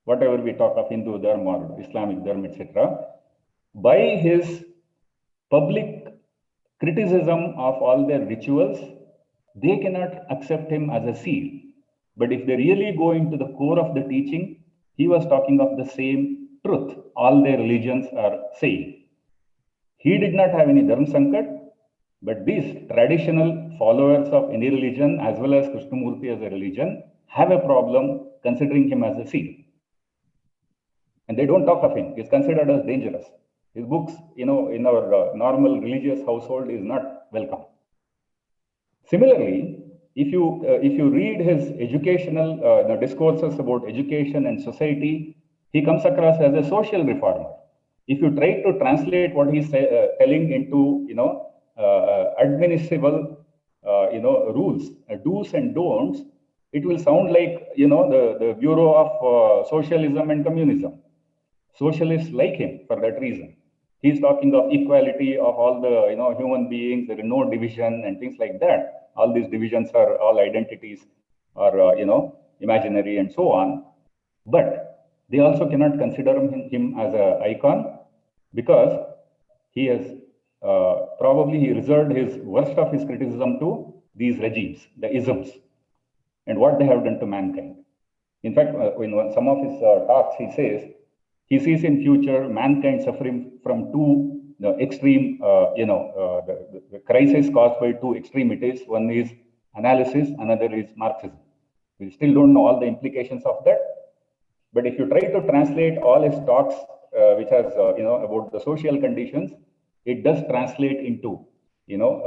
whatever we talk of Hindu dharma or Islamic dharma, etc., by his public criticism of all their rituals, they cannot accept him as a seal. But if they really go into the core of the teaching, he was talking of the same truth all their religions are saying. He did not have any dharma sankat, but these traditional followers of any religion, as well as Krishnamurti as a religion, have a problem considering him as a seal. And they don't talk of him. He's considered as dangerous. His books, in our normal religious household is not welcome. Similarly, if you read his educational discourses about education and society, he comes across as a social reformer. If you try to translate what he's telling into, administrable, rules, do's and don'ts, it will sound like, the Bureau of Socialism and Communism. Socialists like him for that reason. He's talking of equality of all the, human beings. There is no division and things like that. All these divisions are all identities or, imaginary and so on. But they also cannot consider him as an icon because he has probably he reserved his worst of his criticism to these regimes, the isms, and what they have done to mankind. In fact, in some of his talks, he says he sees in future mankind suffering from two extreme, the crisis caused by two extremities. One is analysis, another is Marxism. We still don't know all the implications of that. But if you try to translate all his talks, which has, about the social conditions, it does translate into,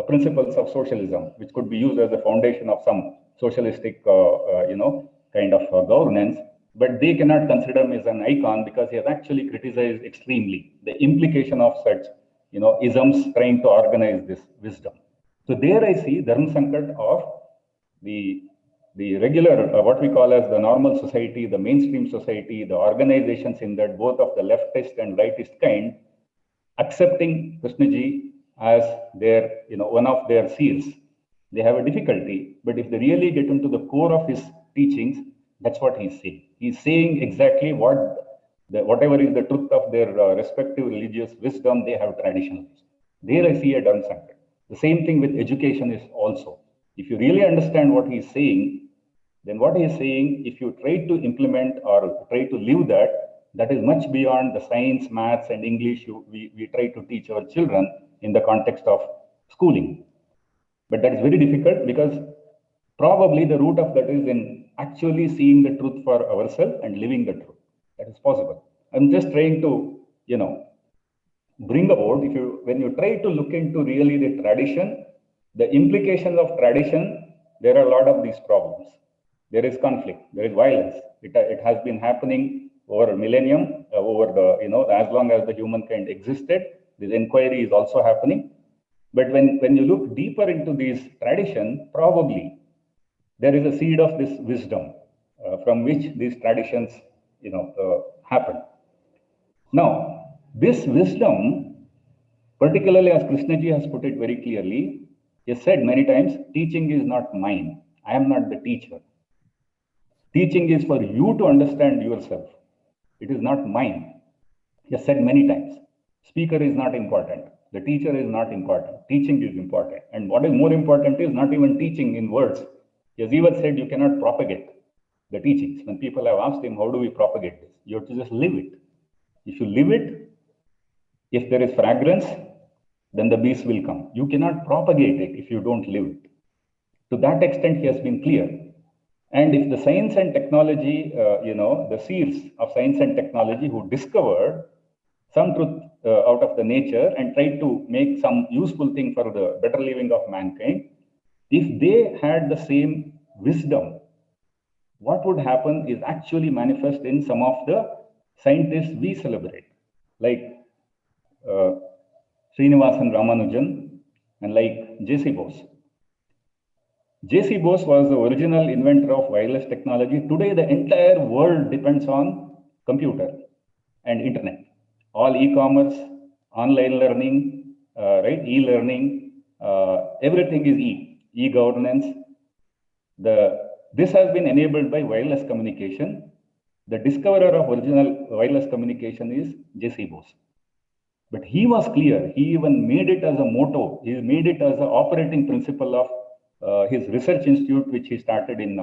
principles of socialism, which could be used as the foundation of some socialistic, kind of governance. But they cannot consider him as an icon because he has actually criticized extremely the implication of such, isms trying to organize this wisdom. So there I see Dharma Sankat of the regular, what we call as the normal society, the mainstream society, the organizations in that, both of the leftist and rightist kind, accepting Krishnaji as their, one of their seals. They have a difficulty, but if they really get into the core of his teachings, that's what he's saying. He's saying exactly whatever is the truth of their respective religious wisdom, they have traditionalized. There I see a Dharma Sankat. The same thing with education is also. If you really understand what he's saying, then what he's saying, if you try to implement or try to live that is much beyond the science, maths, and English we try to teach our children in the context of schooling. But that is very difficult because probably the root of that is in actually seeing the truth for ourselves and living the truth. That is possible. I'm just trying to, bring about, when you try to look into really the tradition, the implications of tradition, there are a lot of these problems. There is conflict, there is violence. It has been happening over a millennium, over the, as long as the humankind existed. This inquiry is also happening. But when you look deeper into these tradition, probably there is a seed of this wisdom from which these traditions, happen. Now, this wisdom, particularly as Krishnaji has put it very clearly, he has said many times, teaching is not mine. I am not the teacher. Teaching is for you to understand yourself. It is not mine. He has said many times, speaker is not important. The teacher is not important. Teaching is important. And what is more important is not even teaching in words. He has even said you cannot propagate the teachings. When people have asked him, how do we propagate this? You have to just live it. If you live it, if there is fragrance, then the bees will come. You cannot propagate it if you don't live it. To that extent, he has been clear. And if the science and technology, the seers of science and technology who discovered some truth out of the nature and tried to make some useful thing for the better living of mankind, if they had the same wisdom, what would happen is actually manifest in some of the scientists we celebrate, like Srinivasan Ramanujan and like J.C. Bose. J.C. Bose was the original inventor of wireless technology. Today, the entire world depends on computer and internet. All e-commerce, online learning, e-learning, everything is e-governance. This has been enabled by wireless communication. The discoverer of original wireless communication is J.C. Bose. But he was clear. He even made it as a motto. He made it as an operating principle of his research institute, which he started in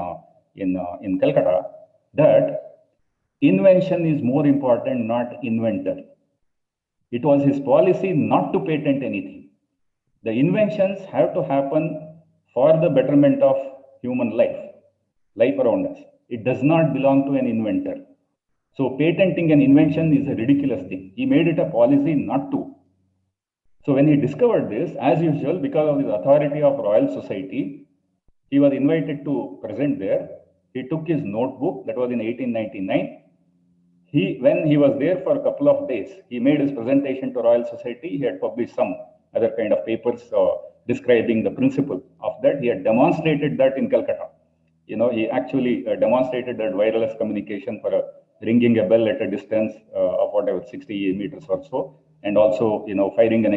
Calcutta, that invention is more important, not inventor. It was his policy not to patent anything. The inventions have to happen for the betterment of human life around us. It does not belong to an inventor. So patenting an invention is a ridiculous thing. He made it a policy not to. So when he discovered this, as usual, because of his authority of Royal Society, he was invited to present there. He took his notebook, that was in 1899. When he was there for a couple of days, he made his presentation to Royal Society. He had published some other kind of papers describing the principle of that. He had demonstrated that in Calcutta. He actually demonstrated that wireless communication for ringing a bell at a distance of whatever, 60 meters or so, and also, firing an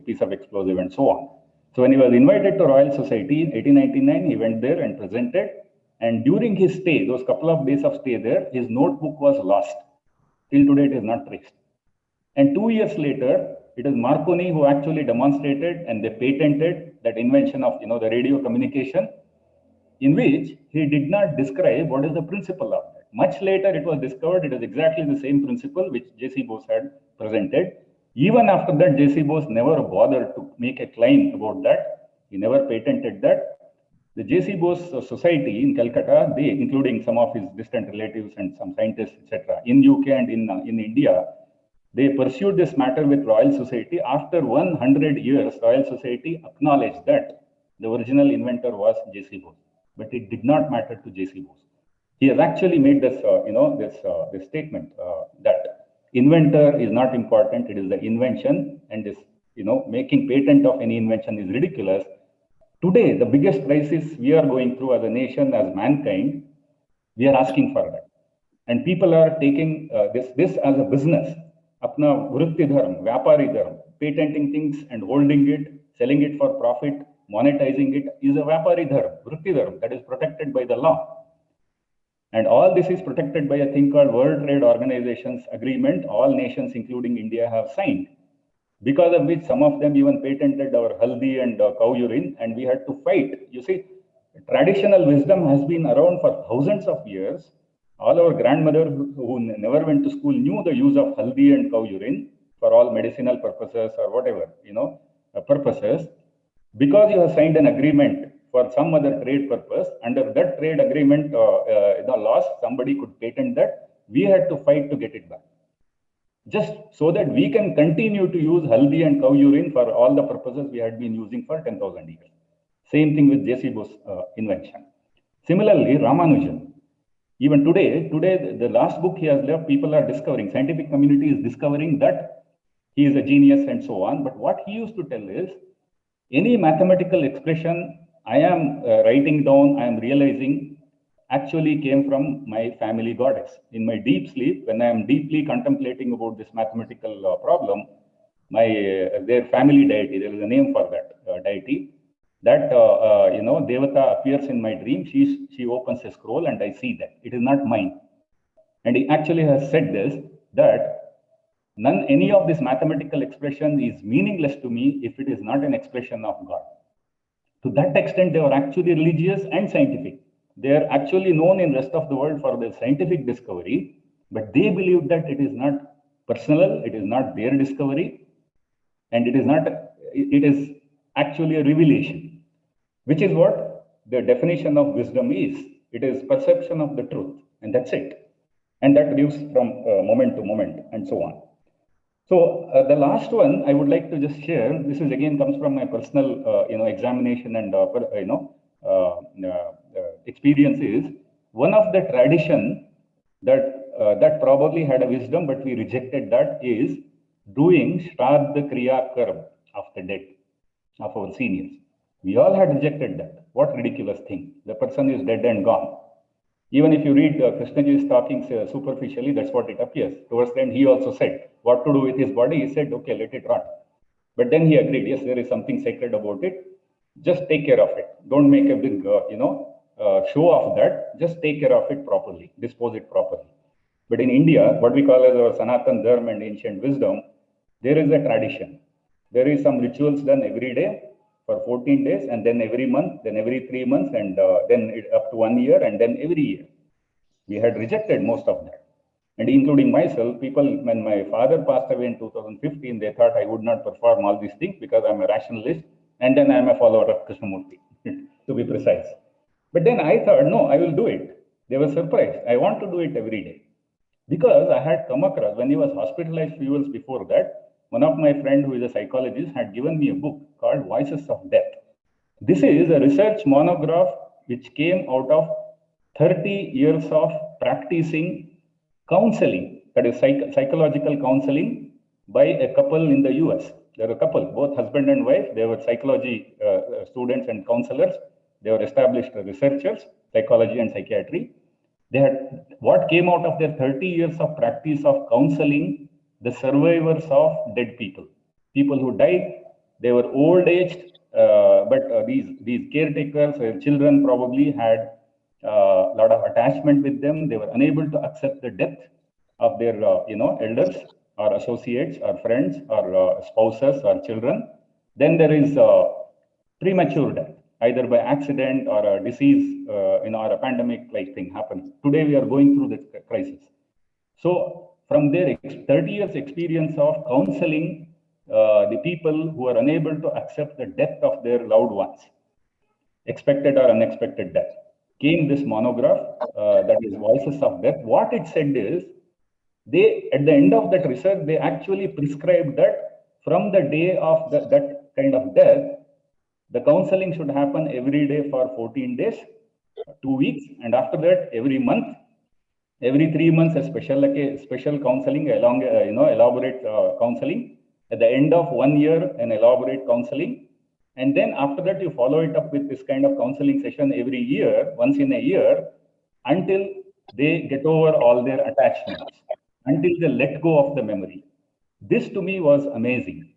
piece of explosive and so on. So when he was invited to Royal Society in 1899, he went there and presented. And during his stay, those couple of days of stay there, his notebook was lost. Till today, it is not traced. And 2 years later, it is Marconi who actually demonstrated and they patented that invention of, the radio communication, in which he did not describe what is the principle of that. Much later, it was discovered it is exactly the same principle which J.C. Bose had presented. Even after that, J.C. Bose never bothered to make a claim about that. He never patented that. The J.C. Bose Society in Calcutta, they, including some of his distant relatives and some scientists, etc., in UK and in India, they pursued this matter with Royal Society. After 100 years, Royal Society acknowledged that the original inventor was J.C. Bose, but it did not matter to J.C. Bose. He has actually made this, this statement that inventor is not important. It is the invention, and this, making patent of any invention is ridiculous. Today, the biggest crisis we are going through as a nation, as mankind, we are asking for that. And people are taking this as a business. Apna vritti dharma, vyapari dharma, patenting things and holding it, selling it for profit, monetizing it is a vyapari dharma, vritti dharma, that is protected by the law. And all this is protected by a thing called World Trade Organization's agreement. All nations, including India, have signed. Because of which some of them even patented our haldi and cow urine, and we had to fight. You see, traditional wisdom has been around for thousands of years. All our grandmothers who never went to school knew the use of haldi and cow urine for all medicinal purposes or whatever, purposes. Because you have signed an agreement for some other trade purpose, under that trade agreement laws, somebody could patent that. We had to fight to get it back, just so that we can continue to use haldi and cow urine for all the purposes we had been using for 10,000 years. Same thing with J.C. Bose invention. Similarly, Ramanujan. Even today, the last book he has left, people are discovering, scientific community is discovering that he is a genius and so on. But what he used to tell is, any mathematical expression I am writing down, I am realizing, actually came from my family goddess. In my deep sleep, when I am deeply contemplating about this mathematical problem, their family deity, there is a name for that deity, that Devata appears in my dream. She opens a scroll and I see that it is not mine. And he actually has said this, that any of this mathematical expression is meaningless to me if it is not an expression of God. To that extent, they were actually religious and scientific. They are actually known in the rest of the world for their scientific discovery, but they believe that it is not personal, it is not their discovery, and it is actually a revelation, which is what the definition of wisdom is. It is perception of the truth, and that's it. And that lives from moment to moment, and so on. So the last one I would like to just share. This is again comes from my personal, examination and experience. Is one of the tradition that probably had a wisdom, but we rejected that, is doing Shraddha Kriya Karma of the dead, of our seniors. We all had rejected that. What ridiculous thing. The person is dead and gone. Even if you read Krishnaji's talking superficially, that's what it appears. Towards the end, he also said, what to do with his body? He said, okay, let it rot. But then he agreed, yes, there is something sacred about it. Just take care of it. Don't make a big, show of that. Just take care of it properly, dispose it properly. But in India, what we call as our Sanatan Dharma and ancient wisdom, there is a tradition. There is some rituals done every day for 14 days, and then every month, then every 3 months, and then up to 1 year, and then every year. We had rejected most of that. And including myself, people, when my father passed away in 2015, they thought I would not perform all these things because I'm a rationalist, and then I'm a follower of Krishnamurti, to be precise. But then I thought, no, I will do it. They were surprised. I want to do it every day. Because I had come across, when he was hospitalized few years before that, one of my friend who is a psychologist had given me a book called Voices of Death. This is a research monograph which came out of 30 years of practicing counseling, that is psychological counseling, by a couple in the US. There were a couple, both husband and wife. They were psychology students and counselors. They were established researchers, psychology and psychiatry. They had, what came out of their 30 years of practice of counseling the survivors of dead people who died. They were old aged, but these caretakers, their children probably had a lot of attachment with them. They were unable to accept the death of their elders or associates or friends or spouses or children. Then there is premature death, either by accident or a disease, or a pandemic like thing happens. Today we are going through this crisis. So from their 30 years experience of counseling the people who are unable to accept the death of their loved ones, expected or unexpected death, came this monograph that is Voices of Death. What it said is, they, at the end of that research, they actually prescribed that from the day of that kind of death, the counseling should happen every day for 14 days, 2 weeks, and after that, every month, every 3 months, a special counseling along, elaborate counseling. At the end of 1 year, an elaborate counseling. And then after that, you follow it up with this kind of counseling session every year, once in a year, until they get over all their attachments, until they let go of the memory. This to me was amazing.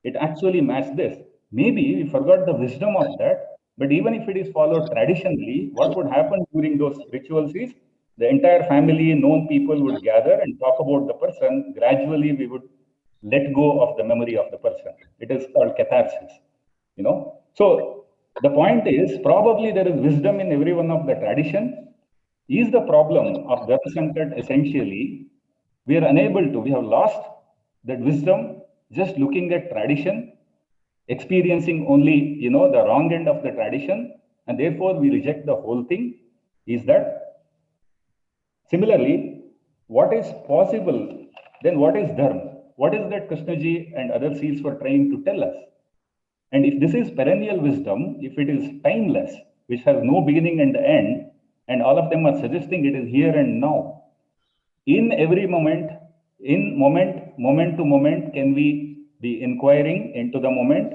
It actually matched this. Maybe we forgot the wisdom of that, but even if it is followed traditionally, what would happen during those rituals is the entire family, known people would gather and talk about the person. Gradually, we would let go of the memory of the person. It is called catharsis, you know. So the point is, probably there is wisdom in every one of the tradition. Is the problem of Dharma Sankat essentially, we are unable to, we have lost that wisdom just looking at tradition, experiencing only, you know, the wrong end of the tradition, and therefore we reject the whole thing. Is that similarly, what is possible, then what is dharma? What is that Krishnaji and other seals were trying to tell us? And if this is perennial wisdom, if it is timeless, which has no beginning and end, and all of them are suggesting it is here and now, in every moment, in moment to moment, can we be inquiring into the moment,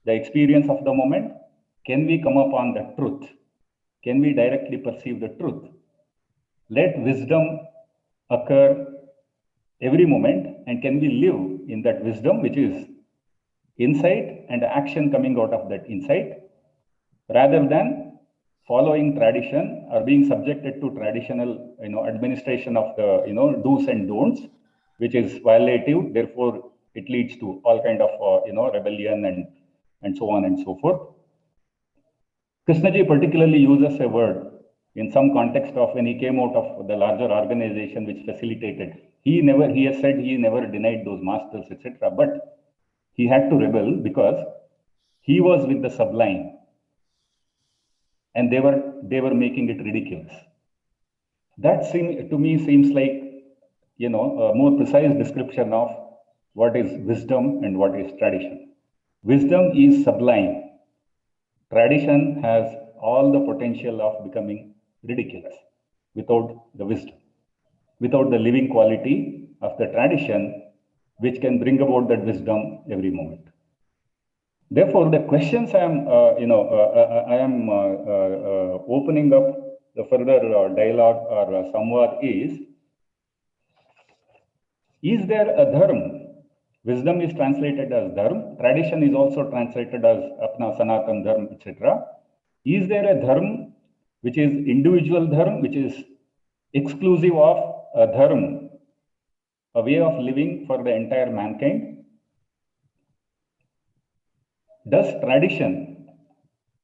the experience of the moment? Can we come upon the truth? Can we directly perceive the truth? Let wisdom occur every moment, and can we live in that wisdom, which is insight and action coming out of that insight, rather than following tradition or being subjected to traditional, you know, administration of the, you know, do's and don'ts, which is violative. Therefore, it leads to all kind of, you know, rebellion and so on and so forth. Krishnaji particularly uses a word in some context of when he came out of the larger organization which facilitated. He has said he never denied those masters, etc. But he had to rebel because he was with the sublime, and they were making it ridiculous. That to me seems like, you know, a more precise description of what is wisdom and what is tradition. Wisdom is sublime. Tradition has all the potential of becoming ridiculous without the wisdom, without the living quality of the tradition, which can bring about that wisdom every moment. Therefore, the questions I am, opening up the further dialogue or samvad is there a dharma? Wisdom is translated as dharma. Tradition is also translated as apna sanatan dharma, etc. Is there a dharma which is individual dharma, which is exclusive of a dharma, a way of living for the entire mankind? Does tradition,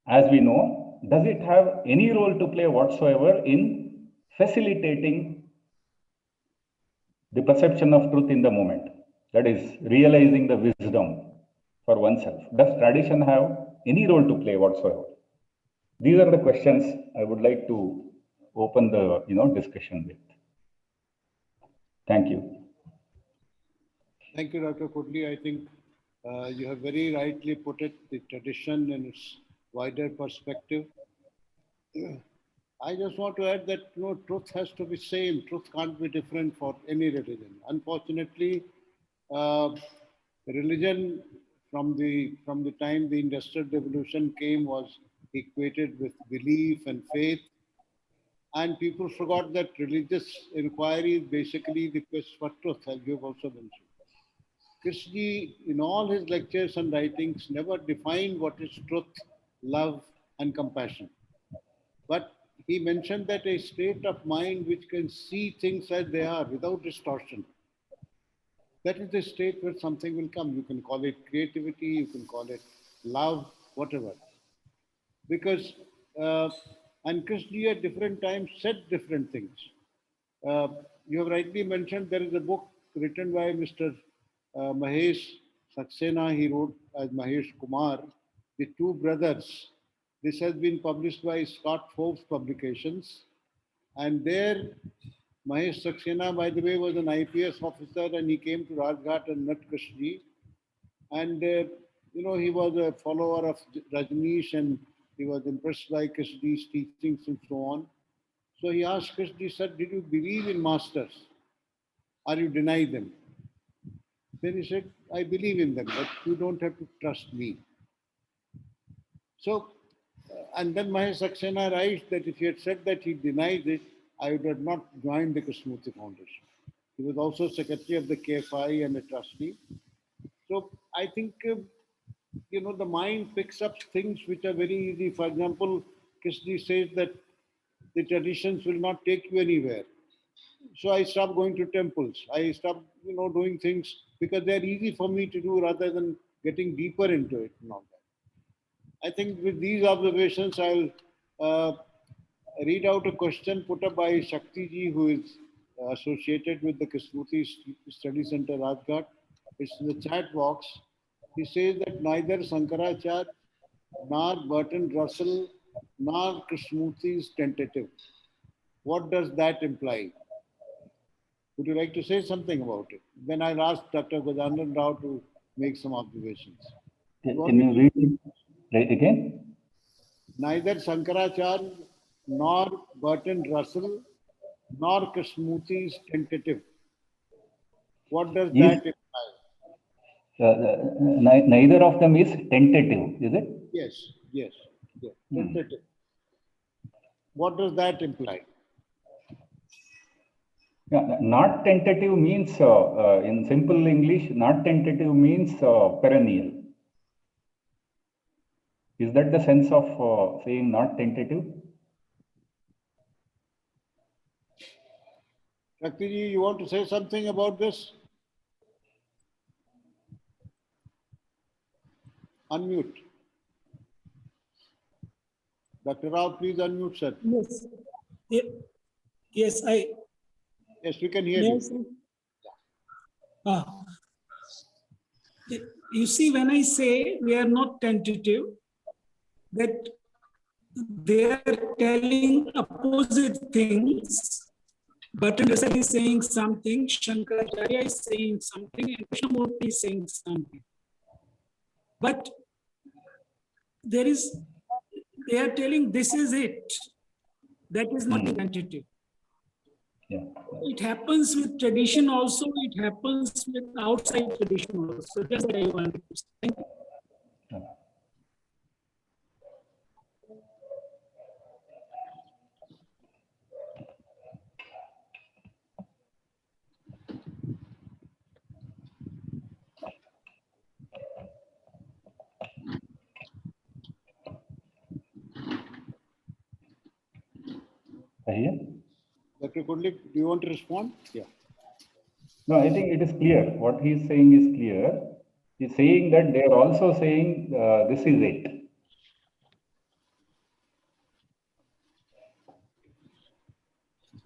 as we know, does it have any role to play whatsoever in facilitating the perception of truth in the moment? That is, realizing the wisdom for oneself. Does tradition have any role to play whatsoever? These are the questions I would like to open the, you know, discussion with. Thank you.
Thank you, Dr. Kudli. I think you have very rightly put it, the tradition in its wider perspective. I just want to add that, you know, truth has to be same. Truth can't be different for any religion. Unfortunately, religion from the time the Industrial Revolution came was equated with belief and faith. And people forgot that religious inquiry is basically the quest for truth, as you've also mentioned. Krishna, in all his lectures and writings, never defined what is truth, love, and compassion. But he mentioned that a state of mind which can see things as they are without distortion. That is the state where something will come. You can call it creativity, you can call it love, whatever. Because, and Krishna at different times said different things. You have rightly mentioned there is a book written by Mr. Mahesh Saxena. He wrote as Mahesh Kumar, The Two Brothers. This has been published by Scott Forbes Publications. And there Mahesh Saxena, by the way, was an IPS officer and he came to Rajghat and met Krishnaji. And, he was a follower of Rajneesh and he was impressed by Krishnaji's teachings and so on. So he asked Krishnaji, sir, did you believe in masters or you deny them? Then he said, I believe in them, but you don't have to trust me. So, and then Mahesh Saxena writes that if he had said that he denies it, I would have not joined the Krishnamurti Foundation. He was also secretary of the KFI and a trustee. So I think, the mind picks up things which are very easy. For example, Krishnaji says that the traditions will not take you anywhere. So I stopped going to temples. I stopped, doing things because they're easy for me to do rather than getting deeper into it and all that. I think with these observations, I'll read out a question put up by Shakti ji, who is associated with the Krishnamurti Study Center Rajghat. It's in the chat box. He says that neither Shankaracharya nor Burton Russell nor Krishnamurti is tentative. What does that imply? Would you like to say something about it? Then I'll ask Dr. Gajanand Rao to make some observations.
Can you read it right again?
Neither Shankaracharya nor Burton Russell nor Krishnamurti is tentative. What does that imply?
Neither of them is tentative, is it?
Yes. Tentative. What does that imply?
Yeah, not tentative means, in simple English, not tentative means perennial. Is that the sense of saying not tentative?
Shakti ji, you want to say something about this? Unmute. Dr. Rao, please unmute, sir.
Yes. Yes,
Yes, we can hear you.
You see, when I say we are not tentative, that they are telling opposite things. Burton Russell is saying something, Shankaracharya is saying something, and Krishnamurti is saying something. But they are telling this is it. That is not tentative.
Yeah.
It happens with tradition also, it happens with outside tradition also. That's what I wanted to say. Thank you.
Dr. Kundlik, do you want to respond? Yeah.
No, I think it is clear. What he is saying is clear. He's saying that they are also saying this is it.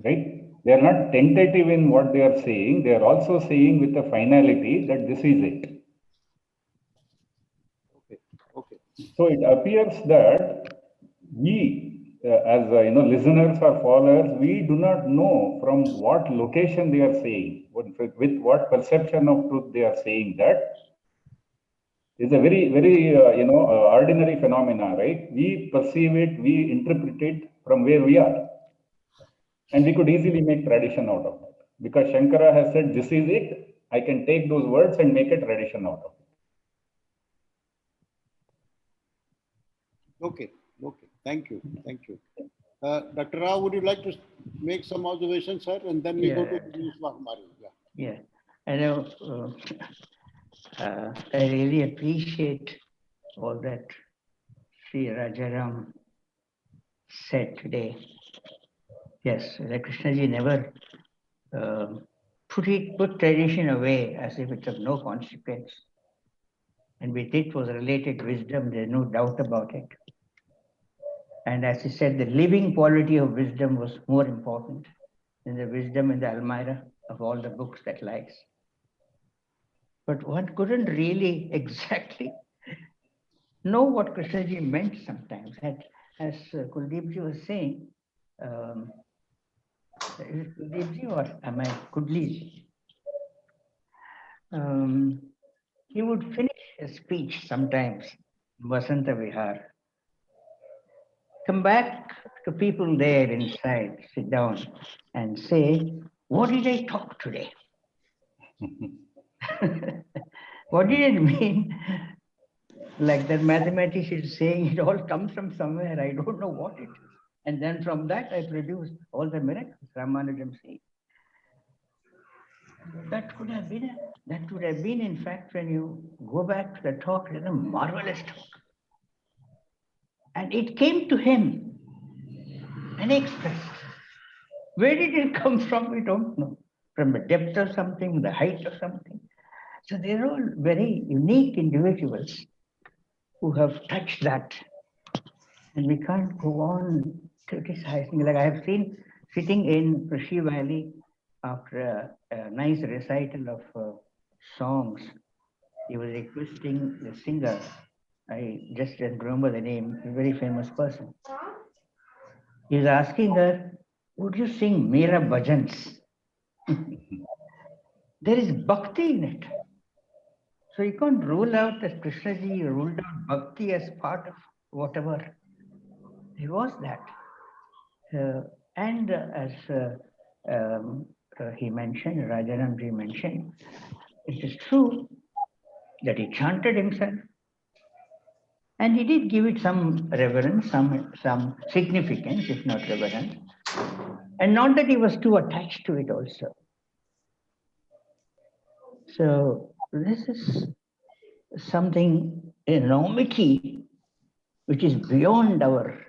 Right? They are not tentative in what they are saying. They are also saying with a finality that this is it.
Okay.
So it appears that we, as listeners or followers, we do not know from what location they are saying, with what perception of truth they are saying that. Is a very, very, ordinary phenomena, right? We perceive it, we interpret it from where we are. And we could easily make tradition out of it. Because Shankara has said, this is it, I can take those words and make a tradition out of it.
Okay. Thank you. Dr. Rao, would you like to make some observations, sir? And then we go to Dinesh Mahamari.
Yeah. I know. I really appreciate all that Sri Rajaram said today. Yes, Krishnaji never put tradition away as if it's of no consequence. And with it was related wisdom, there's no doubt about it. And as he said, the living quality of wisdom was more important than the wisdom in the Almirah of all the books that likes. But one couldn't really exactly know what Krishnaji meant sometimes. As Kuldeepji was saying, Is it Kuldeepji or am I Kudli? He would finish a speech sometimes in Vasanta Vihar, come back to people there inside, sit down and say, what did I talk today? What did it mean? Like that mathematician is saying, it all comes from somewhere. I don't know what it is. And then from that, I produced all the miracles Ramanujam said. That would have been, in fact, when you go back to the talk, it's a marvelous talk. And it came to him unexpressed. Where did it come from? We don't know. From the depth of something, the height of something. So they're all very unique individuals who have touched that. And we can't go on criticizing. Like I have seen sitting in Rishi Valley after a nice recital of songs, he was requesting the singer, I just didn't remember the name, a very famous person. He was asking her, would you sing Mera Bhajans? There is bhakti in it. So you can't rule out that Krishnaji ruled out bhakti as part of whatever. There was that. And as he mentioned, Rajaramji mentioned, it is true that he chanted himself. And he did give it some reverence, some significance, if not reverence. And not that he was too attached to it also. So this is something, enormity, which is beyond our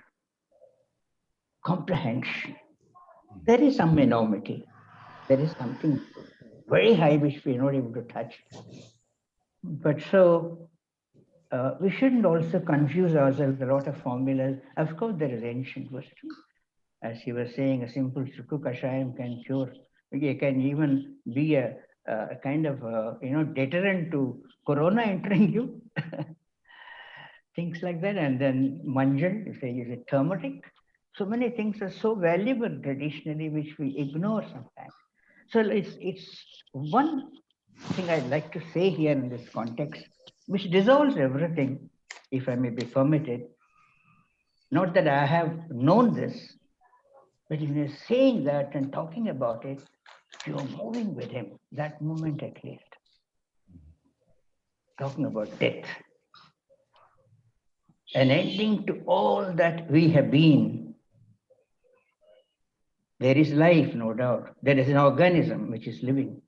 comprehension. There is some enormity. There is something very high which we are not able to touch. But so we shouldn't also confuse ourselves with a lot of formulas. Of course, there is ancient wisdom. As he was saying, a simple Sukku Kashayam can cure. It can even be a kind of deterrent to corona entering you. Things like that. And then manjal, you say, is it turmeric? So many things are so valuable traditionally, which we ignore sometimes. So it's one thing I'd like to say here in this context, which dissolves everything, if I may be permitted. Not that I have known this, but when you're saying that and talking about it, you're moving with him, that moment at least. Talking about death. An ending to all that we have been. There is life, no doubt. There is an organism which is living,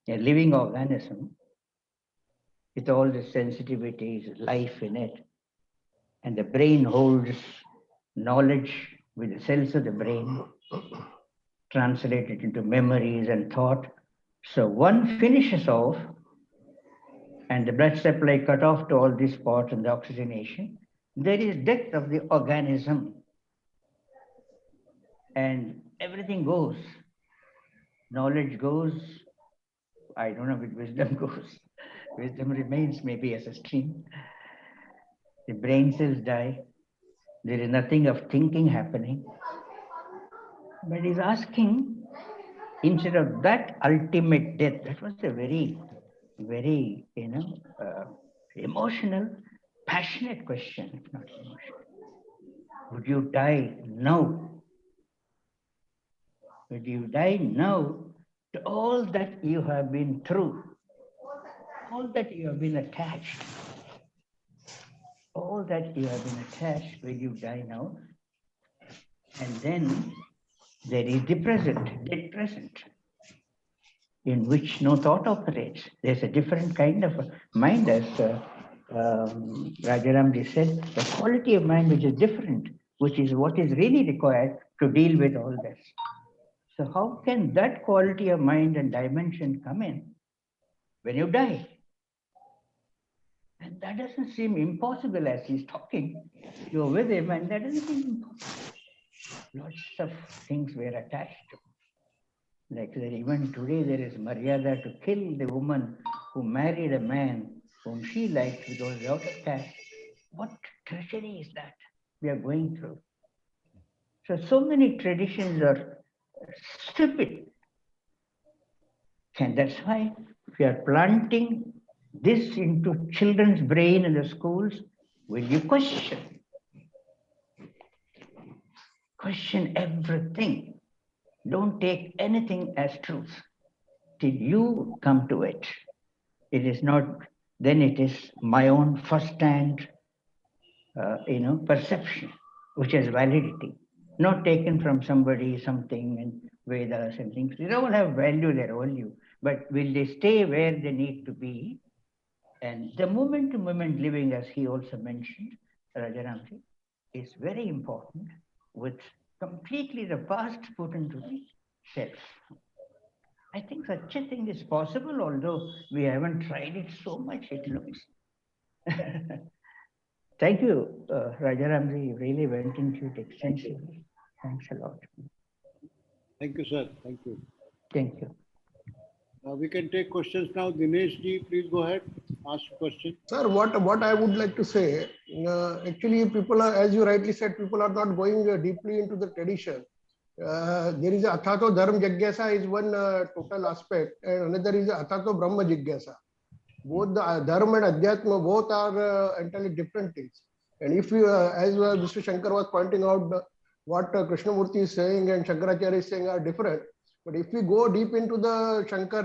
a living organism with all the sensitivities, life in it. And the brain holds knowledge with the cells of the brain, translated into memories and thought. So one finishes off, and the blood supply cut off to all these parts and the oxygenation. There is death of the organism. And everything goes. Knowledge goes. I don't know if wisdom goes. Wisdom remains maybe as a stream. The brain cells die. There is nothing of thinking happening. But he's asking, instead of that ultimate death, that was a very, very, emotional, passionate question, if not emotional. Would you die now? Would you die now to all that you have been through, all that you have been attached, all that you have been attached, will you die now? And then there is the present, dead present, in which no thought operates. There's a different kind of a mind, as Rajaramji said, the quality of mind which is different, which is what is really required to deal with all this. So how can that quality of mind and dimension come in when you die? And that doesn't seem impossible as he's talking. You're with him and that doesn't seem impossible. Lots of things were attached to. Like even today there is Maryada to kill the woman who married a man whom she liked because out of caste. What treachery is that we are going through? So many traditions are stupid. And that's why if you are planting this into children's brain in the schools, will you question? Question everything. Don't take anything as truth till you come to it. It is not, then it is my own first-hand, perception, which has validity, not taken from somebody, something, and Vedas and things. They all have value, their value, but will they stay where they need to be? And the moment-to-moment living, as he also mentioned, Rajaramji, is very important, with completely the past put into the shelf. I think such a thing is possible, although we haven't tried it so much, it looks. Thank you, Rajaramji. You really went into it extensively. Thanks a lot.
Thank you, sir. Thank you.
Thank you.
We can take questions now. Dinesh ji, please go ahead. Ask a question.
Sir, what I would like to say, actually people are, as you rightly said, people are not going deeply into the tradition. There is a Athato Dharma Jigyasa is one total aspect, and another is Athato Brahma Jigyasa. Both the Dharma and Adhyatma, both are entirely different things. And if you, as Mr. Shankar was pointing out, what Krishnamurti is saying and Shankaracharya is saying are different. But if we go deep into the Shankar,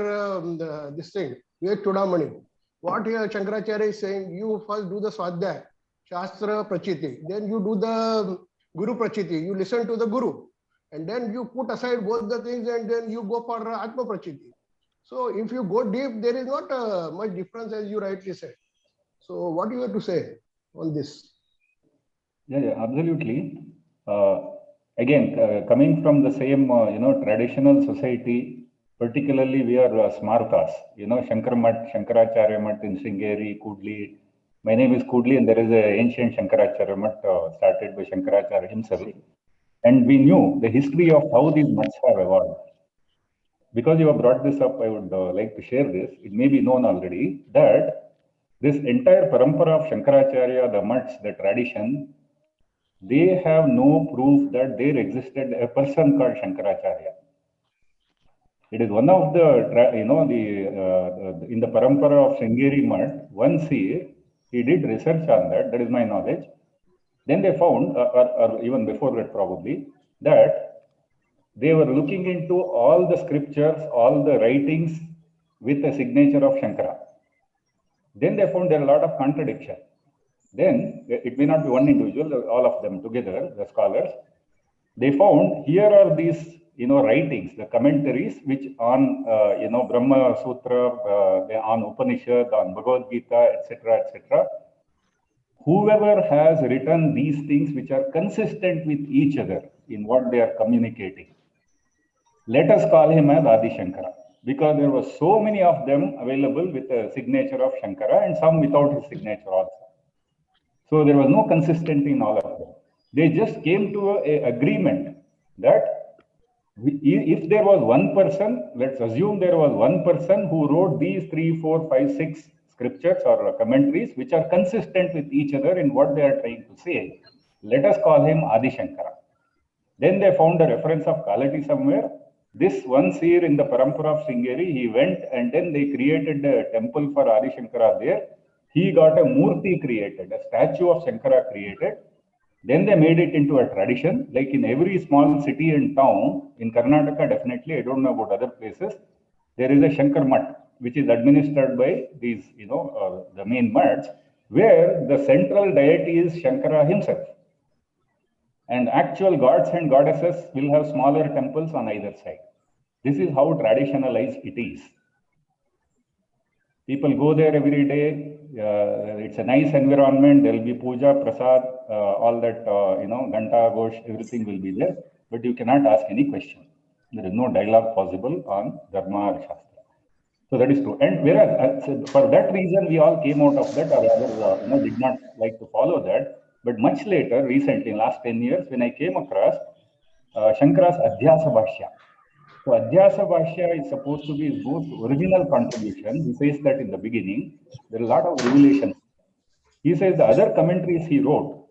this thing, Vivek Chudamani, what here Shankaracharya is saying, you first do the Swadhyaya, Shastra Prachiti, then you do the Guru Prachiti, you listen to the Guru, and then you put aside both the things and then you go for Atma Prachiti. So if you go deep, there is not much difference, as you rightly said. So what do you have to say on this?
Yeah, absolutely. Again, coming from the same, traditional society, particularly we are Smartas, Shankar Mat, Shankaracharya Mat in Sringeri, Kudli. My name is Kudli, and there is an ancient Shankaracharya Mat started by Shankaracharya himself. And we knew the history of how these mats have evolved. Because you have brought this up, I would like to share this. It may be known already that this entire parampara of Shankaracharya, the mats, the tradition, they have no proof that there existed a person called Shankaracharya. It is one of the, in the parampara of Sringeri Mat, once he did research on that, that is my knowledge. Then they found, or even before that probably, that they were looking into all the scriptures, all the writings with a signature of Shankara. Then they found there are a lot of contradiction. Then it may not be one individual, all of them together, the scholars. They found here are these, writings, the commentaries, which on, Brahma Sutra, on Upanishad, on Bhagavad Gita, etc., etc. Whoever has written these things which are consistent with each other in what they are communicating, let us call him as Adi Shankara, because there were so many of them available with a signature of Shankara and some without his signature also. So there was no consistency in all of them. They just came to an agreement that if there was one person, let's assume there was one person who wrote these 3, 4, 5, 6 scriptures or commentaries which are consistent with each other in what they are trying to say. Let us call him Adi Shankara. Then they found a reference of Kalati somewhere. This once here in the parampara of Sringeri, he went and then they created a temple for Adi Shankara there. He got a murti created, a statue of Shankara created. Then they made it into a tradition, like in every small city and town, in Karnataka definitely, I don't know about other places, there is a Shankar Mat, which is administered by these, the main mats, where the central deity is Shankara himself. And actual gods and goddesses will have smaller temples on either side. This is how traditionalized it is. People go there every day. It's a nice environment. There will be puja, prasad, all that, Ganta, Ghosh, everything will be there. But you cannot ask any question. There is no dialogue possible on Dharma or Shastra. So that is true. And whereas for that reason, we all came out of that, or rather, did not like to follow that. But much later, recently, in last 10 years, when I came across Shankara's Adhyasa Bhashya. So Adhyasa Bhashya is supposed to be his most original contribution. He says that in the beginning, there are a lot of revelations. He says the other commentaries he wrote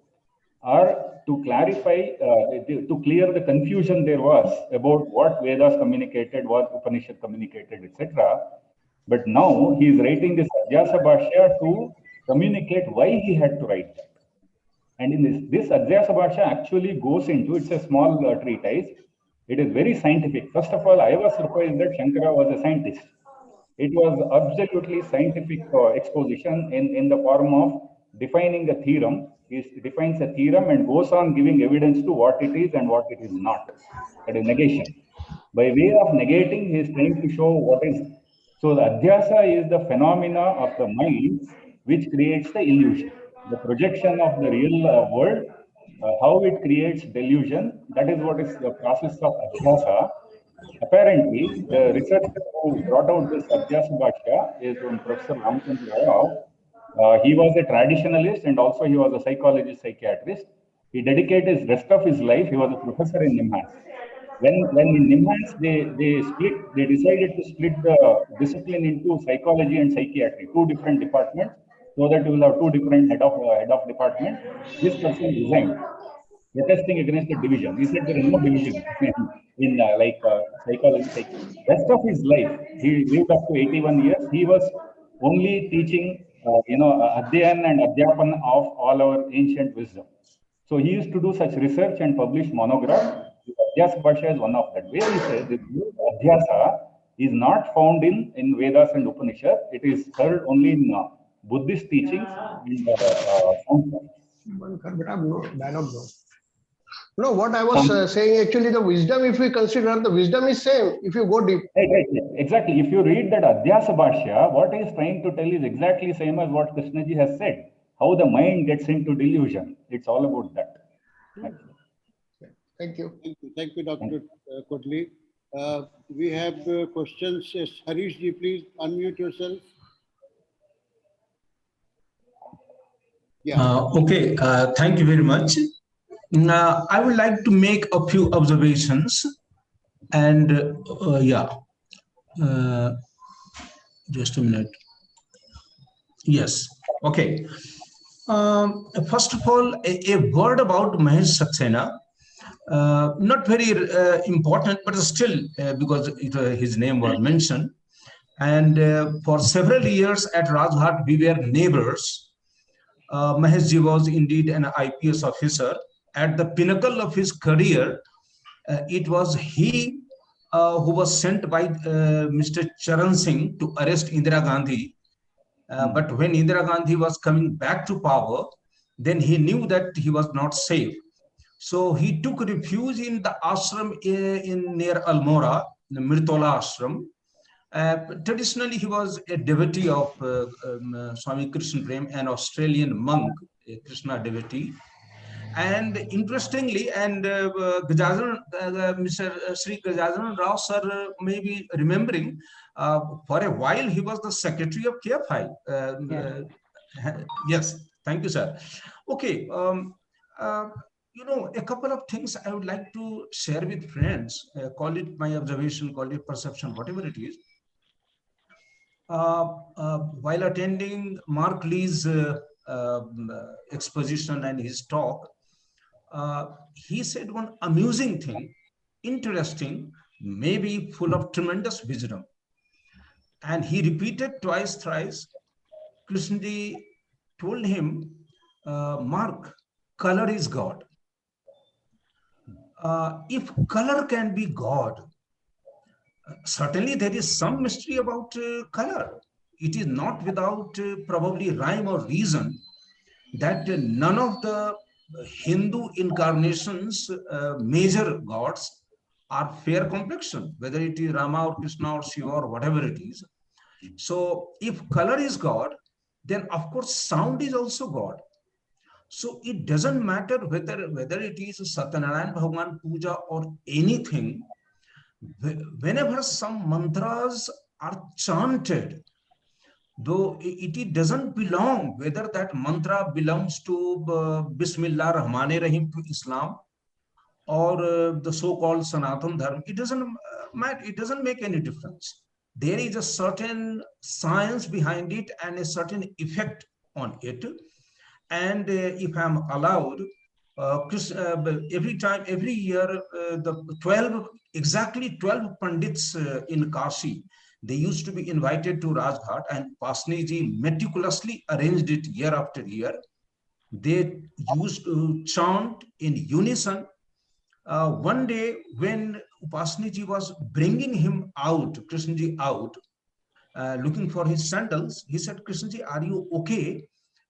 are to clarify, to clear the confusion there was about what Vedas communicated, what Upanishad communicated, etc. But now he is writing this Adhyasa Bhashya to communicate why he had to write that. And in this Adhyasa Bhashya actually goes into, it's a small treatise. It is very scientific. First of all, I was surprised that Shankara was a scientist. It was absolutely scientific exposition in the form of defining a theorem. He defines a theorem and goes on giving evidence to what it is and what it is not. That is negation. By way of negating, he is trying to show what is. So the Adhyasa is the phenomena of the mind which creates the illusion. The projection of the real world, how it creates delusion, that is what is the process of Adhyasa. Apparently, the researcher who brought out this Adhyasa Bhashya is Professor Ramchandra Rao. He was a traditionalist and also he was a psychologist, psychiatrist. He dedicated his rest of his life, he was a professor in NIMHANS. When in NIMHANS, they decided to split the discipline into psychology and psychiatry, two different departments, so that you will have two different head of department. This person resigned, protesting against the division. He said there is no division in psychology. Rest of his life, he lived up to 81 years. He was only teaching, Adhyayan and Adhyapan of all our ancient wisdom. So he used to do such research and publish monographs. Adhyasa Bhashya is one of that. Where he says this Adhyasa is not found in Vedas and Upanishad. It is heard only in Buddhist teachings and
No, what I was saying, actually, the wisdom, if we consider, the wisdom is same if you go deep.
Right. Exactly. If you read that Adhyasa Bhashya, what he is trying to tell is exactly same as what Krishnaji has said. How the mind gets into delusion. It's all about that.
Thank you.
Thank you, Dr. Kotli. We have questions. Yes, Harish ji, please unmute yourself. Yeah.
Okay, thank you very much. I would like to make a few observations and just a minute. Yes, okay. First of all, a word about Mahesh Saxena. Not very important, but still because his name was mentioned. And for several years at Rajghat, we were neighbors. Mahesh ji was indeed an IPS officer. At the pinnacle of his career, it was he who was sent by Mr. Charan Singh to arrest Indira Gandhi. But when Indira Gandhi was coming back to power, then he knew that he was not safe. So he took refuge in the ashram near Almora, the Mirtola ashram. Traditionally, he was a devotee of Swami Krishna Prem, an Australian monk, a Krishna devotee. And interestingly, and Mr. Sri Gajanan Rao sir may be remembering, for a while he was the secretary of KFI. Yes, thank you, sir. Okay, a couple of things I would like to share with friends, call it my observation, call it perception, whatever it is. While attending Mark Lee's exposition and his talk, he said one amusing thing, interesting, maybe full of tremendous wisdom. And he repeated twice, thrice. Krishnaji told him, Mark, color is God. If color can be God, certainly there is some mystery about color. It is not without probably rhyme or reason that none of the Hindu incarnations, major gods, are fair complexion, whether it is Rama or Krishna or Shiva or whatever it is. So if color is God, then of course sound is also God. So it doesn't matter whether it is Satyanarayan Bhagavan Puja or anything. Whenever some mantras are chanted, though it doesn't belong whether that mantra belongs to Bismillah Rahmane Rahim to Islam or the so-called Sanatan Dharma, it doesn't matter. It doesn't make any difference. There is a certain science behind it and a certain effect on it. And if I'm allowed, every year, exactly 12 Pandits in Kashi, they used to be invited to Rajghat, and Upasani ji meticulously arranged it year after year. They used to chant in unison. One day when Upasani ji was bringing him out, Krishna ji out, looking for his sandals, he said, Krishna ji, are you okay?